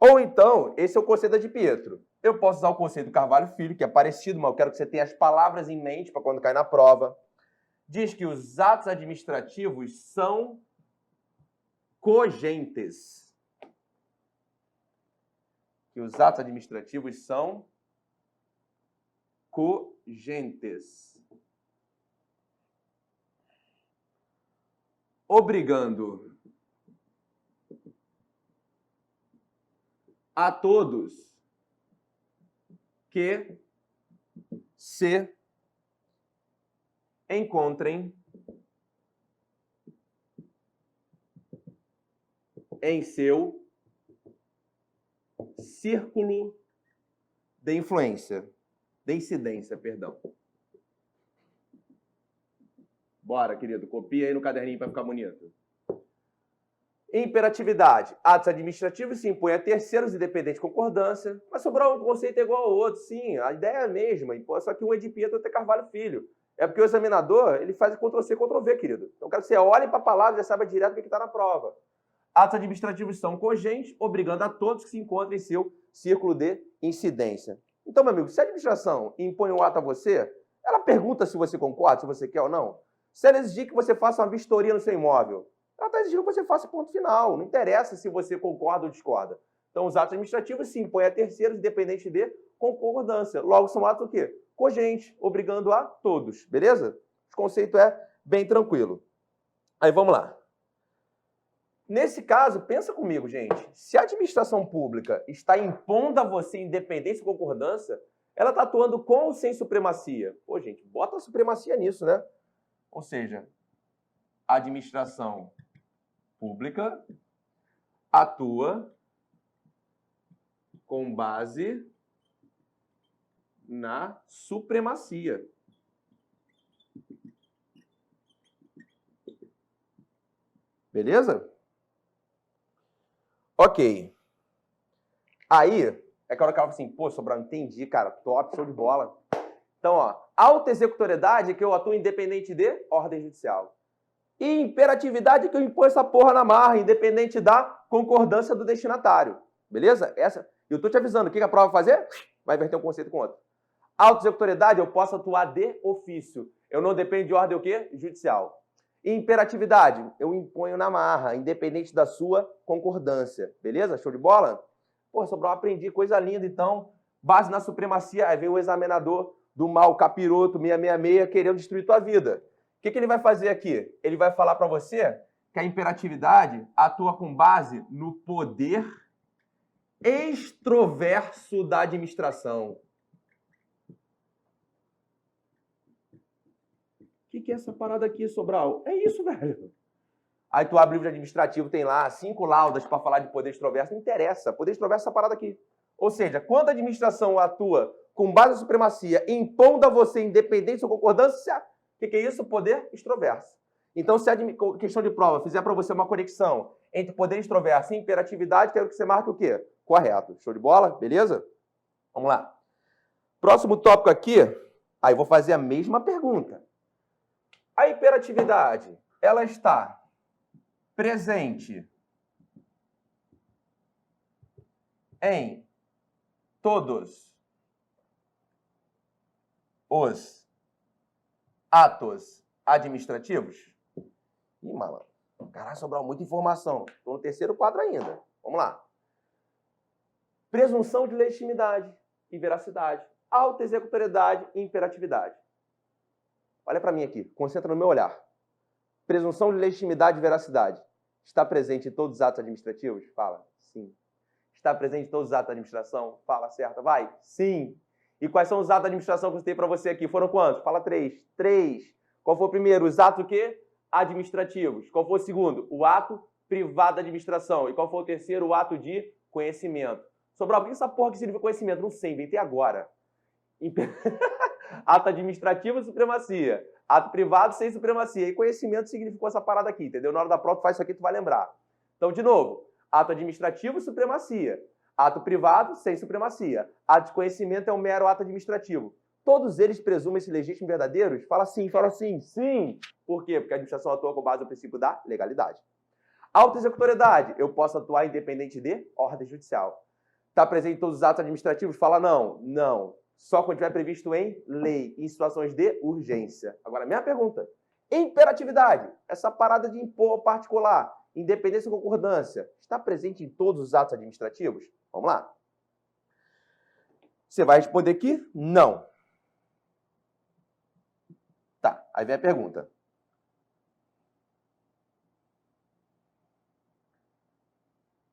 [SPEAKER 1] Ou então, esse é o conceito de Pietro. Eu posso usar o conceito do Carvalho Filho, que é parecido, mas eu quero que você tenha as palavras em mente para quando cair na prova. Diz que os atos administrativos são cogentes. Que os atos administrativos são cogentes. Obrigando a todos que se encontrem em seu círculo de influência, de incidência, perdão. Bora, querido, copia aí no caderninho para ficar bonito. Imperatividade. Atos administrativos se impõem a terceiros independente de concordância. Mas sobrar um conceito é igual ao outro, sim. A ideia é a mesma. Só que um é de Pietro e outro é Carvalho Filho. É porque o examinador, ele faz Ctrl+C, Ctrl+V, querido. Então, eu quero que você olhe para a palavra e já saiba direto o que está na prova. Atos administrativos são cogentes, obrigando a todos que se encontrem em seu círculo de incidência. Então, meu amigo, se a administração impõe um ato a você, ela pergunta se você concorda, se você quer ou não. Se ela exigir que você faça uma vistoria no seu imóvel, ela está exigindo que você faça ponto final. Não interessa se você concorda ou discorda. Então, os atos administrativos se impõem a terceiros, independente de concordância. Logo, são atos o quê? Cogentes, obrigando a todos. Beleza? O conceito é bem tranquilo. Aí, vamos lá. Nesse caso, pensa comigo, gente. Se a administração pública está impondo a você independência e concordância, ela está atuando com ou sem supremacia? Pô, gente, bota a supremacia nisso, né? Ou seja, a administração pública atua com base na supremacia. Beleza? Ok. Aí, é que a hora que ela fala assim, pô, Sobral, entendi, cara, top, show de bola. Então, ó, autoexecutoriedade é que eu atuo independente de ordem judicial. E imperatividade é que eu imponho essa porra na marra, independente da concordância do destinatário. Beleza? Eu tô te avisando, o que a prova vai fazer? Vai inverter um conceito com outro. Autoexecutoriedade, eu posso atuar de ofício. Eu não dependo de ordem o quê? Judicial. E imperatividade, eu imponho na marra, independente da sua concordância. Beleza? Show de bola? Pô, Sobral, aprendi, coisa linda. Então, base na supremacia, aí vem o examinador do mal, capiroto, 666, querendo destruir tua vida. O que ele vai fazer aqui? Ele vai falar para você que a imperatividade atua com base no poder extroverso da administração. O que é essa parada aqui, Sobral? É isso, velho. Aí tu abre o livro administrativo, tem lá 5 laudas para falar de poder extroverso. Não interessa. Poder extroverso é essa parada aqui. Ou seja, quando a administração atua com base na supremacia, impondo a você independência ou concordância, o que é isso? Poder extroverso. Então, se a questão de prova fizer para você uma conexão entre poder extroverso e imperatividade, quero que você marque o quê? Correto. Show de bola? Beleza? Vamos lá. Próximo tópico aqui, Aí vou fazer a mesma pergunta. A imperatividade, ela está presente em todos os atos administrativos? Ih, malandro. Caralho, sobrou muita informação. Estou no terceiro quadro ainda. Vamos lá. Presunção de legitimidade e veracidade. Autoexecutoriedade e imperatividade. Olha para mim aqui. Concentra no meu olhar. Presunção de legitimidade e veracidade. Está presente em todos os atos administrativos? Fala. Sim. Está presente em todos os atos da administração? Fala, certo. Vai. Sim. E quais são os atos da administração que eu citei para você aqui? Foram quantos? Fala 3. 3. Qual foi o primeiro? Os atos o quê? Administrativos. Qual foi o segundo? O ato privado da administração. E qual foi o terceiro? O ato de conhecimento. Sobral, por que essa porra que significa conhecimento? Não sei, inventei agora. Ato administrativo, supremacia. Ato privado, sem supremacia. E conhecimento significou essa parada aqui, entendeu? Na hora da prova, tu faz isso aqui, tu vai lembrar. Então, de novo. Ato administrativo, supremacia. Ato privado, sem supremacia. Ato de conhecimento é um mero ato administrativo. Todos eles presumem-se legítimos e verdadeiros? Fala sim, sim. Por quê? Porque a administração atua com base no princípio da legalidade. Autoexecutoriedade. Eu posso atuar independente de ordem judicial. Está presente em todos os atos administrativos? Fala não. Não. Só quando estiver previsto em lei, em situações de urgência. Agora, minha pergunta. Imperatividade. Essa parada de impor ao particular, independência ou concordância, está presente em todos os atos administrativos? Vamos lá. Você vai responder que não. Tá, aí vem a pergunta.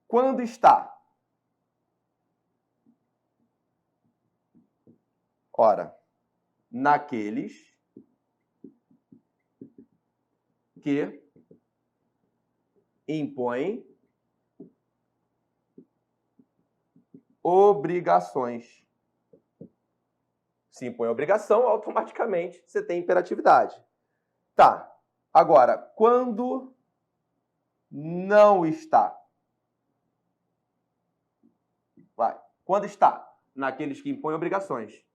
[SPEAKER 1] Quando está? Ora, naqueles que impõem obrigações. Se impõe obrigação, automaticamente você tem imperatividade. Tá. Agora, quando não está? Vai. Quando está? Naqueles que impõem obrigações.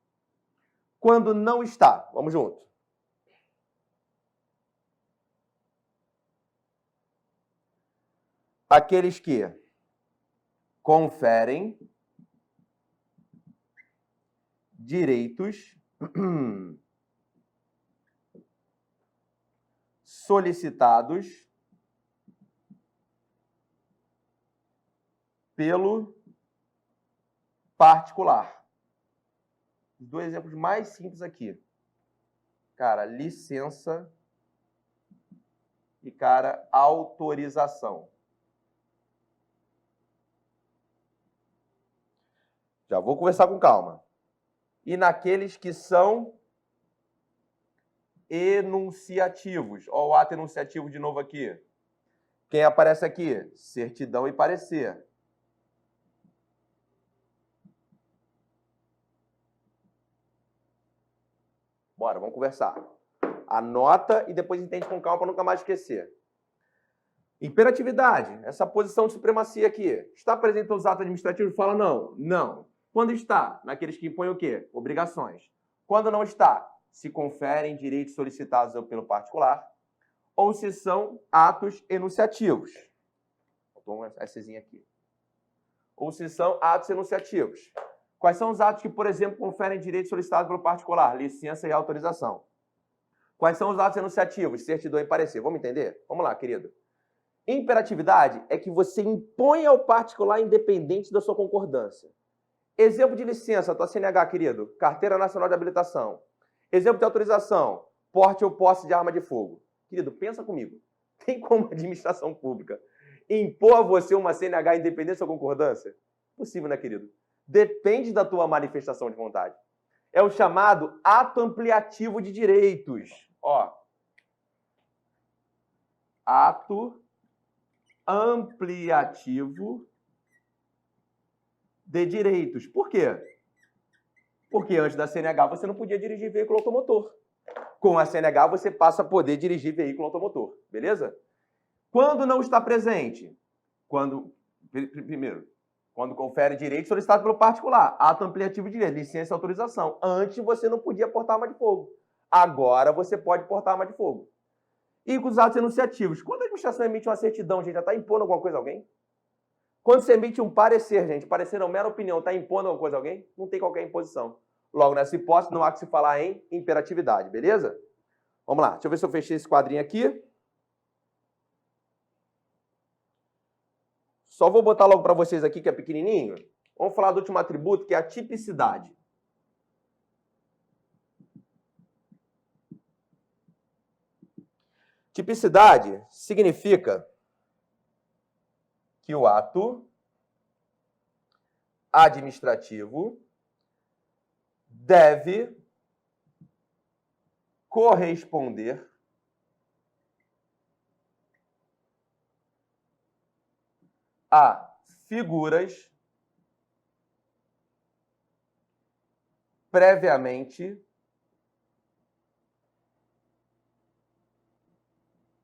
[SPEAKER 1] Quando não está? Vamos junto. Aqueles que conferem direitos solicitados pelo particular. Os dois exemplos mais simples aqui. Cara, licença e, cara, autorização. Já vou conversar com calma. E naqueles que são enunciativos. Olha o ato enunciativo de novo aqui. Quem aparece aqui? Certidão e parecer. Bora, vamos conversar. Anota e depois entende com calma para nunca mais esquecer. Imperatividade, essa posição de supremacia aqui. Está presente nos atos administrativos? Fala não. Não. Quando está? Naqueles que impõem o quê? Obrigações. Quando não está? Se conferem direitos solicitados pelo particular ou se são atos enunciativos. Vou tomar essa aqui. Ou se são atos enunciativos. Quais são os atos que, por exemplo, conferem direitos solicitados pelo particular? Licença e autorização. Quais são os atos enunciativos? Certidão e parecer. Vamos entender? Vamos lá, querido. Imperatividade é que você impõe ao particular independente da sua concordância. Exemplo de licença, tua CNH, querido. Carteira Nacional de Habilitação. Exemplo de autorização. Porte ou posse de arma de fogo. Querido, pensa comigo. Tem como a administração pública impor a você uma CNH independente da sua concordância? Possível, né, querido? Depende da tua manifestação de vontade. É o chamado ato ampliativo de direitos. Ó. Ato ampliativo de direitos. Por quê? Porque antes da CNH você não podia dirigir veículo automotor. Com a CNH você passa a poder dirigir veículo automotor. Beleza? Quando não está presente? Quando, primeiro, Quando confere direito solicitado pelo particular. Ato ampliativo de direito, licença e autorização. Antes você não podia portar arma de fogo. Agora você pode portar arma de fogo. E com os atos enunciativos. Quando a administração emite uma certidão, gente, já está impondo alguma coisa a alguém? Quando você emite um parecer, gente, parecer não mera opinião, está impondo alguma coisa a alguém? Não tem qualquer imposição. Logo, nessa hipótese, não há que se falar em imperatividade, beleza? Vamos lá, deixa eu ver se eu fechei esse quadrinho aqui. Só vou botar logo para vocês aqui, que é pequenininho. Vamos falar do último atributo, que é a tipicidade. Tipicidade significa que o ato administrativo deve corresponder a figuras previamente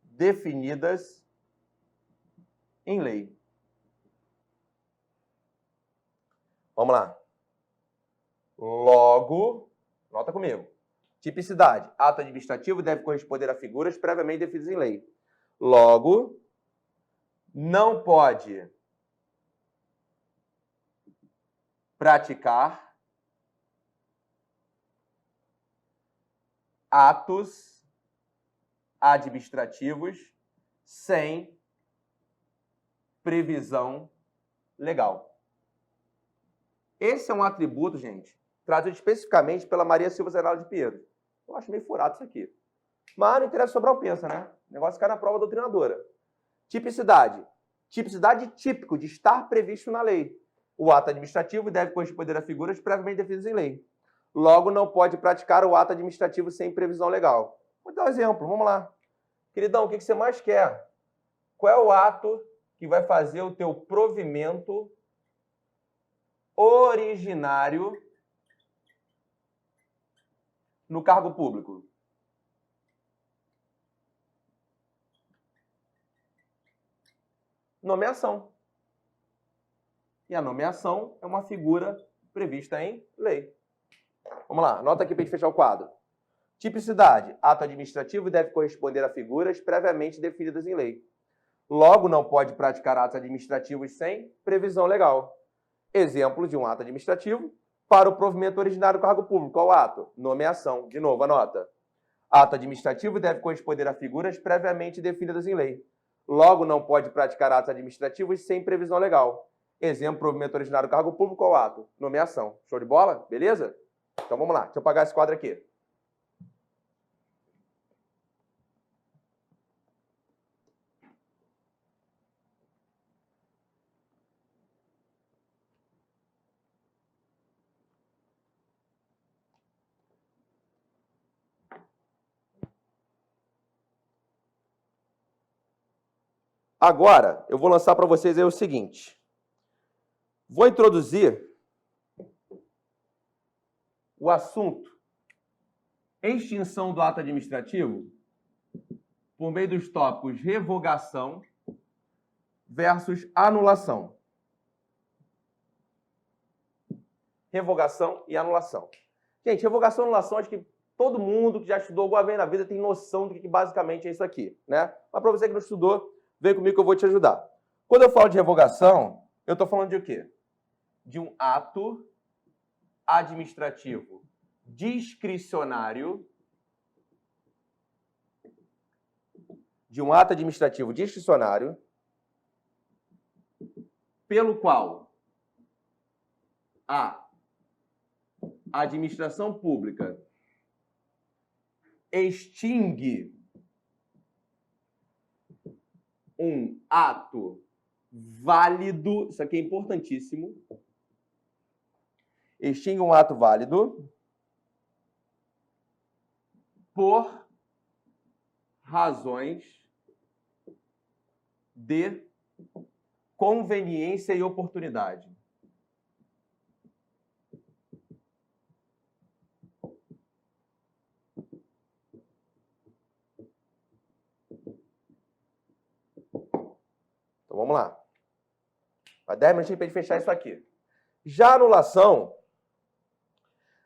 [SPEAKER 1] definidas em lei. Vamos lá. Logo, nota comigo. Tipicidade. Ato administrativo deve corresponder a figuras previamente definidas em lei. Logo, não pode praticar atos administrativos sem previsão legal. Esse é um atributo, gente, trazido especificamente pela Maria Silva Zenaldo de Pinheiro. Eu acho meio furado isso aqui. Mas não interessa, Sobral pensa, né? O negócio cai na prova doutrinadora. Tipicidade. Tipicidade típico de estar previsto na lei. O ato administrativo deve corresponder a figuras previamente definidas em lei. Logo, não pode praticar o ato administrativo sem previsão legal. Vou dar um exemplo, vamos lá. Queridão, o que você mais quer? Qual é o ato que vai fazer o teu provimento originário no cargo público? Nomeação. E a nomeação é uma figura prevista em lei. Vamos lá, anota aqui para a gente fechar o quadro. Tipicidade. Ato administrativo deve corresponder a figuras previamente definidas em lei. Logo, não pode praticar atos administrativos sem previsão legal. Exemplo de um ato administrativo para o provimento originário do cargo público. Qual ato? Nomeação. De novo, anota. Ato administrativo deve corresponder a figuras previamente definidas em lei. Logo, não pode praticar atos administrativos sem previsão legal. Exemplo, provimento originário do cargo público. Qual ato? Nomeação. Show de bola? Beleza? Então vamos lá. Deixa eu apagar esse quadro aqui. Agora, eu vou lançar para vocês aí o seguinte. Vou introduzir o assunto extinção do ato administrativo por meio dos tópicos revogação versus anulação. Revogação e anulação. Gente, revogação e anulação, acho que todo mundo que já estudou alguma vez na vida tem noção do que basicamente é isso aqui, né? Mas para você que não estudou, vem comigo que eu vou te ajudar. Quando eu falo de revogação, eu estou falando de o quê? De um ato administrativo discricionário, pelo qual a administração pública extingue um ato válido, isso aqui é importantíssimo, extingue um ato válido por razões de conveniência e oportunidade. Então vamos lá. 10 minutinhos para a gente fechar isso aqui. Já a anulação,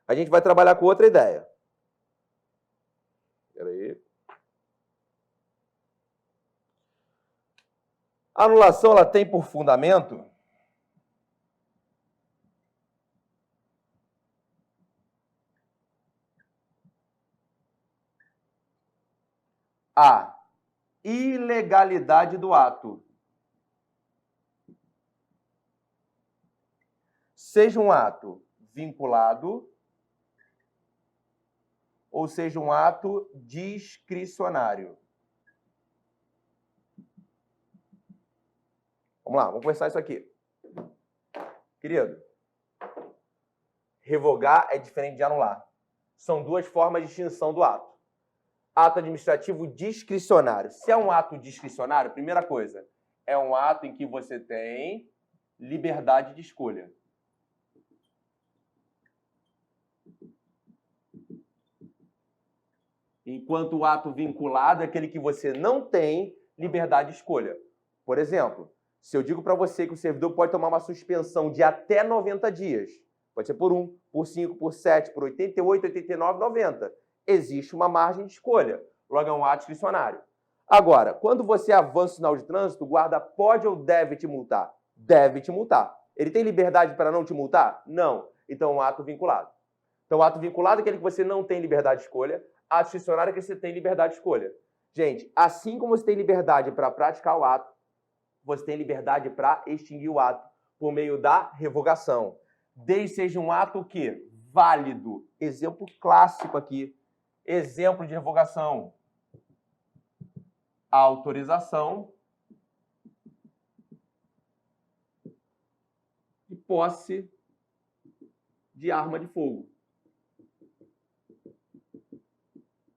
[SPEAKER 1] a gente vai trabalhar com outra ideia. Espera aí. A anulação, ela tem por fundamento a ilegalidade do ato. Seja um ato vinculado ou seja um ato discricionário. Vamos lá, vamos conversar isso aqui. Querido, revogar é diferente de anular. São duas formas de extinção do ato. Ato administrativo discricionário. Se é um ato discricionário, primeira coisa, é um ato em que você tem liberdade de escolha. Enquanto o ato vinculado é aquele que você não tem liberdade de escolha. Por exemplo, se eu digo para você que o servidor pode tomar uma suspensão de até 90 dias, pode ser por 1, por 5, por 7, por 88, 89, 90. Existe uma margem de escolha. Logo, é um ato discricionário. Agora, quando você avança o sinal de trânsito, o guarda pode ou deve te multar? Deve te multar. Ele tem liberdade para não te multar? Não. Então, é um ato vinculado. Então, o ato vinculado é aquele que você não tem liberdade de escolha. Ato discricionário é que você tem liberdade de escolha. Gente, assim como você tem liberdade para praticar o ato, você tem liberdade para extinguir o ato por meio da revogação. Desde que seja um ato o quê? Válido. Exemplo clássico aqui. Exemplo de revogação. Autorização de posse de arma de fogo.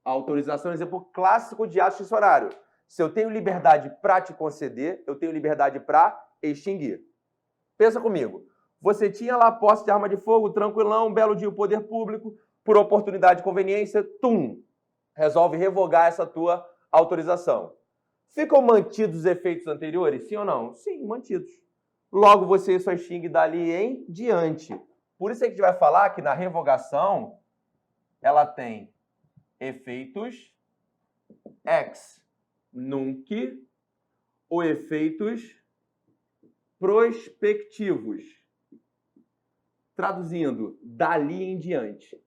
[SPEAKER 1] Autorização é um exemplo clássico de ato discricionário. Se eu tenho liberdade para te conceder, eu tenho liberdade para extinguir. Pensa comigo. Você tinha lá posse de arma de fogo, tranquilão, um belo dia o poder público, por oportunidade e conveniência, resolve revogar essa tua autorização. Ficam mantidos os efeitos anteriores, sim ou não? Sim, mantidos. Logo, você só extingue dali em diante. Por isso é que a gente vai falar que na revogação, ela tem efeitos ex nunc ou efeitos prospectivos. Traduzindo, dali em diante.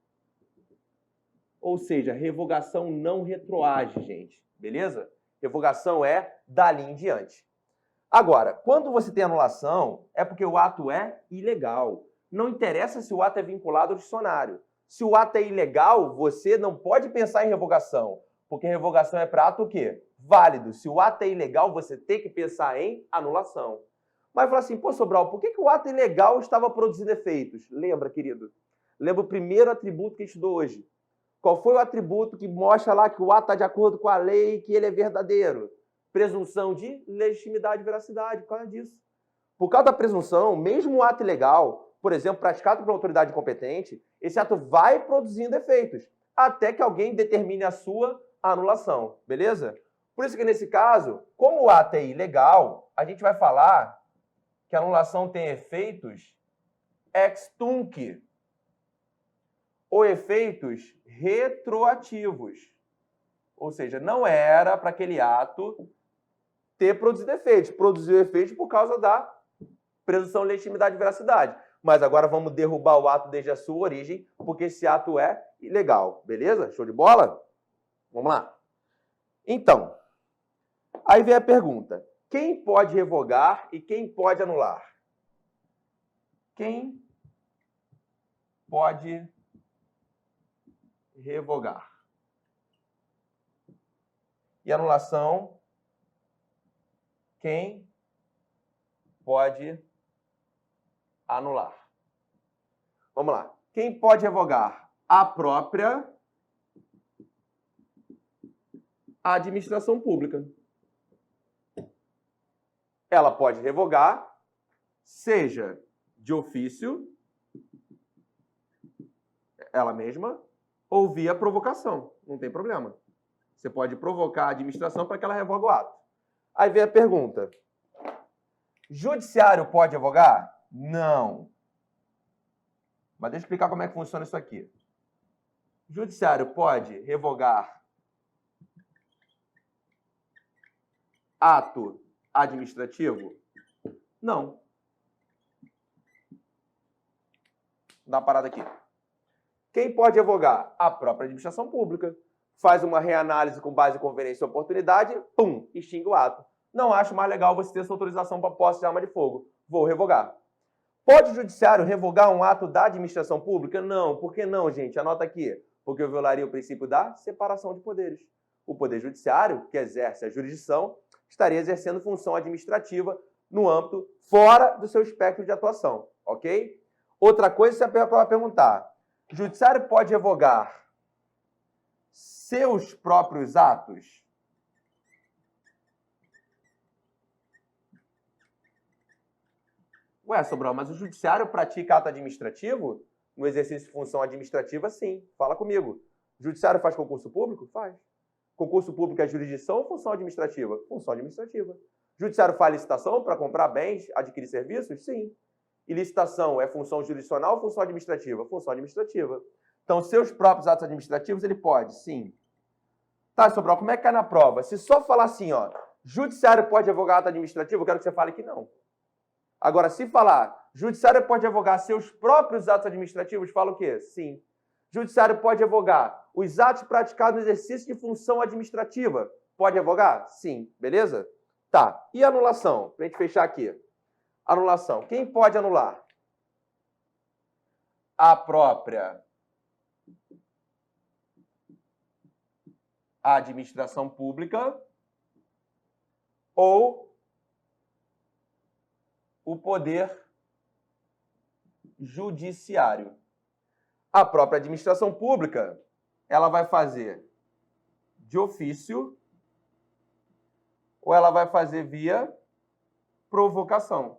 [SPEAKER 1] Ou seja, revogação não retroage, gente. Beleza? Revogação é dali em diante. Agora, quando você tem anulação, é porque o ato é ilegal. Não interessa se o ato é vinculado ao dicionário. Se o ato é ilegal, você não pode pensar em revogação, porque revogação é para ato o quê? Válido. Se o ato é ilegal, você tem que pensar em anulação. Mas fala assim, pô, Sobral, por que o ato ilegal estava produzindo efeitos? Lembra, querido? Lembra o primeiro atributo que a gente estudou hoje. Qual foi o atributo que mostra lá que o ato está de acordo com a lei e que ele é verdadeiro? Presunção de legitimidade e veracidade, por causa disso. Por causa da presunção, mesmo o ato ilegal, por exemplo, praticado por uma autoridade competente, esse ato vai produzindo efeitos, até que alguém determine a sua anulação, beleza? Por isso que nesse caso, como o ato é ilegal, a gente vai falar que a anulação tem efeitos ex tunc, ou efeitos retroativos. Ou seja, não era para aquele ato ter produzido efeitos. Produziu efeitos por causa da presunção de legitimidade e veracidade. Mas agora vamos derrubar o ato desde a sua origem, porque esse ato é ilegal. Beleza? Show de bola? Vamos lá. Então, aí vem a pergunta. Quem pode revogar e quem pode anular? Quem pode revogar? E anulação, quem pode anular? Vamos lá. Quem pode revogar? A própria administração pública. Ela pode revogar, seja de ofício, ela mesma, ou via provocação. Não tem problema. Você pode provocar a administração para que ela revogue o ato. Aí vem a pergunta. Judiciário pode revogar? Não. Mas deixa eu explicar como é que funciona isso aqui. Judiciário pode revogar ato administrativo? Não. Dá uma parada aqui. Quem pode revogar? A própria administração pública. Faz uma reanálise com base em conveniência e oportunidade, pum, extingue o ato. Não acho mais legal você ter essa autorização para posse de arma de fogo. Vou revogar. Pode o judiciário revogar um ato da administração pública? Não. Por que não, gente? Anota aqui. Porque eu violaria o princípio da separação de poderes. O poder judiciário, que exerce a jurisdição, estaria exercendo função administrativa no âmbito fora do seu espectro de atuação, ok? Outra coisa, você vai perguntar. O judiciário pode revogar seus próprios atos? Ué, Sobral, mas o judiciário pratica ato administrativo? No exercício de função administrativa, sim. Fala comigo. O judiciário faz concurso público? Faz. Concurso público é jurisdição ou função administrativa? Função administrativa. O judiciário faz licitação para comprar bens, adquirir serviços? Sim. E licitação é função jurisdicional ou função administrativa? Função administrativa. Então, seus próprios atos administrativos, ele pode? Sim. Tá, Sobral, como é que cai na prova? Se só falar assim, ó, judiciário pode revogar ato administrativo, eu quero que você fale que não. Agora, se falar, judiciário pode revogar seus próprios atos administrativos, fala o quê? Sim. Judiciário pode revogar os atos praticados no exercício de função administrativa. Pode revogar? Sim. Beleza? Tá. E anulação? Pra gente fechar aqui. Anulação. Quem pode anular? A própria administração pública ou o poder judiciário. A própria administração pública, ela vai fazer de ofício ou ela vai fazer via provocação.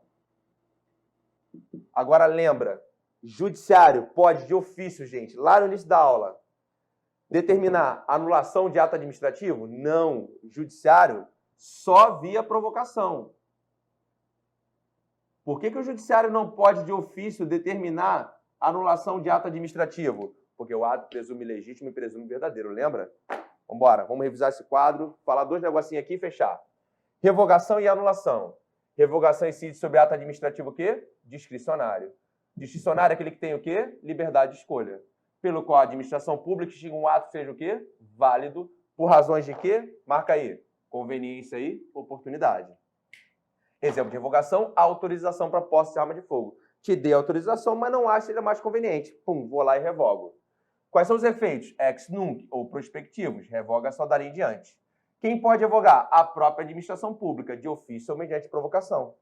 [SPEAKER 1] Agora lembra, judiciário pode de ofício, gente, lá no início da aula, determinar anulação de ato administrativo? Não. Judiciário só via provocação. Por que o judiciário não pode, de ofício, determinar anulação de ato administrativo? Porque o ato presume legítimo e presume verdadeiro, lembra? Vamos embora, vamos revisar esse quadro, falar dois negocinhos aqui e fechar. Revogação e anulação. Revogação incide sobre ato administrativo o quê? Discricionário. Discricionário é aquele que tem o quê? Liberdade de escolha. Pelo qual a administração pública extingue um ato seja o quê? Válido. Por razões de quê? Marca aí. Conveniência e oportunidade. Exemplo de revogação, autorização para posse de arma de fogo. Te dei autorização, mas não acho que ele é mais conveniente. Pum, vou lá e revogo. Quais são os efeitos? Ex nunc ou prospectivos. Revoga só dali em diante. Quem pode revogar? A própria administração pública, de ofício ou mediante provocação.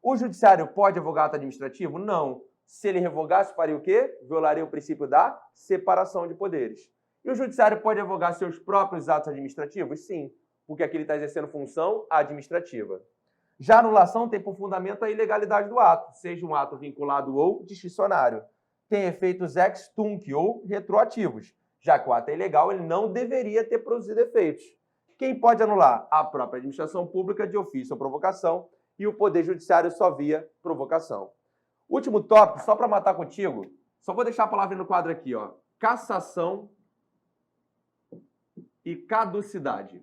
[SPEAKER 1] O judiciário pode revogar ato administrativo? Não. Se ele revogasse, faria o quê? Violaria o princípio da separação de poderes. E o judiciário pode revogar seus próprios atos administrativos? Sim, porque aqui ele está exercendo função administrativa. Já a anulação tem por fundamento a ilegalidade do ato, seja um ato vinculado ou discricionário. Tem efeitos ex tunc ou retroativos. Já que o ato é ilegal, ele não deveria ter produzido efeitos. Quem pode anular? A própria administração pública de ofício ou provocação e o poder judiciário só via provocação. Último tópico, só para matar contigo, só vou deixar a palavra no quadro aqui, ó. Cassação e caducidade.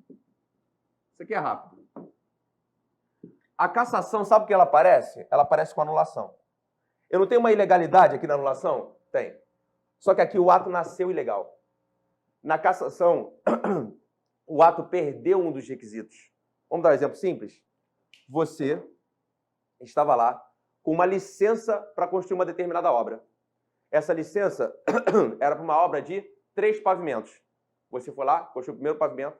[SPEAKER 1] Isso aqui é rápido. A cassação, sabe o que ela aparece? Ela aparece com anulação. Eu não tenho uma ilegalidade aqui na anulação? Tem. Só que aqui o ato nasceu ilegal. Na cassação, o ato perdeu um dos requisitos. Vamos dar um exemplo simples? Você estava lá com uma licença para construir uma determinada obra. Essa licença era para uma obra de 3 pavimentos. Você foi lá, construiu o primeiro pavimento,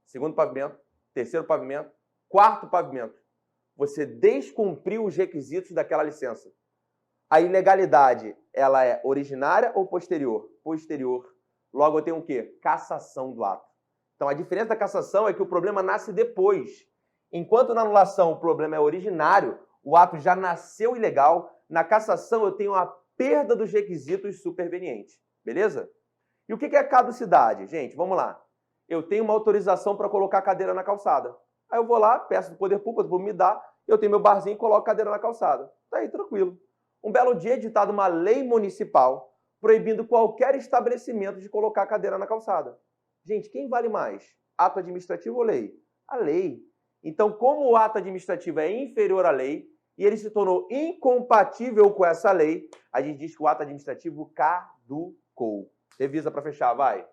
[SPEAKER 1] segundo pavimento, terceiro pavimento, quarto pavimento. Você descumpriu os requisitos daquela licença. A ilegalidade, ela é originária ou posterior? Posterior. Logo, eu tenho o quê? Cassação do ato. Então, a diferença da cassação é que o problema nasce depois. Enquanto na anulação o problema é originário, o ato já nasceu ilegal. Na cassação, eu tenho a perda dos requisitos supervenientes. Beleza? E o que é caducidade? Gente, vamos lá. Eu tenho uma autorização para colocar a cadeira na calçada. Aí eu vou lá, peço do poder público me dar, eu tenho meu barzinho e coloco cadeira na calçada. Tá aí, tranquilo. Um belo dia é editada uma lei municipal proibindo qualquer estabelecimento de colocar cadeira na calçada. Gente, quem vale mais? Ato administrativo ou lei? A lei. Então, como o ato administrativo é inferior à lei e ele se tornou incompatível com essa lei, a gente diz que o ato administrativo caducou. Revisa para fechar, vai.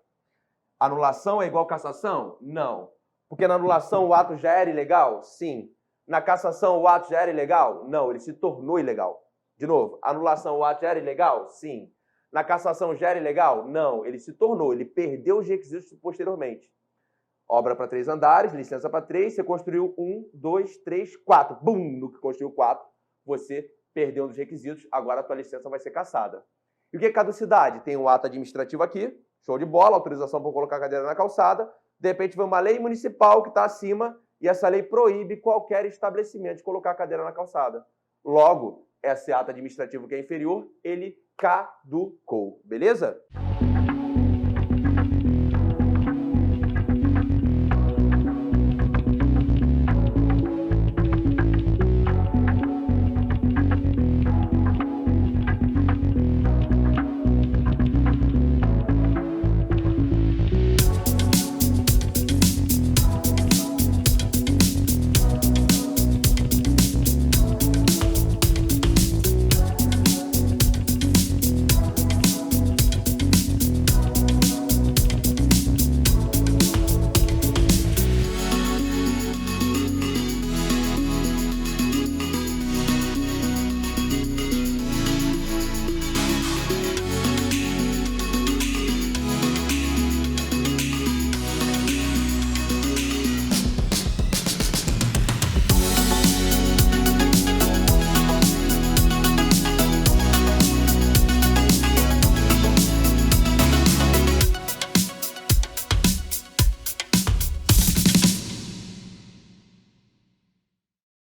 [SPEAKER 1] Anulação é igual cassação? Não. Porque na anulação o ato já era ilegal? Sim. Na cassação o ato já era ilegal? Não, ele se tornou ilegal. De novo, anulação o ato já era ilegal? Sim. Na cassação já era ilegal? Não, ele se tornou, ele perdeu os requisitos posteriormente. Obra para 3 andares, licença para 3, você construiu 1, 2, 3, 4. Bum! No que construiu 4, você perdeu um dos requisitos, agora a tua licença vai ser cassada. E o que é caducidade? Tem um ato administrativo aqui, show de bola, autorização para colocar a cadeira na calçada, de repente vem uma lei municipal que está acima e essa lei proíbe qualquer estabelecimento de colocar a cadeira na calçada. Logo, esse ato administrativo que é inferior, ele caducou, beleza?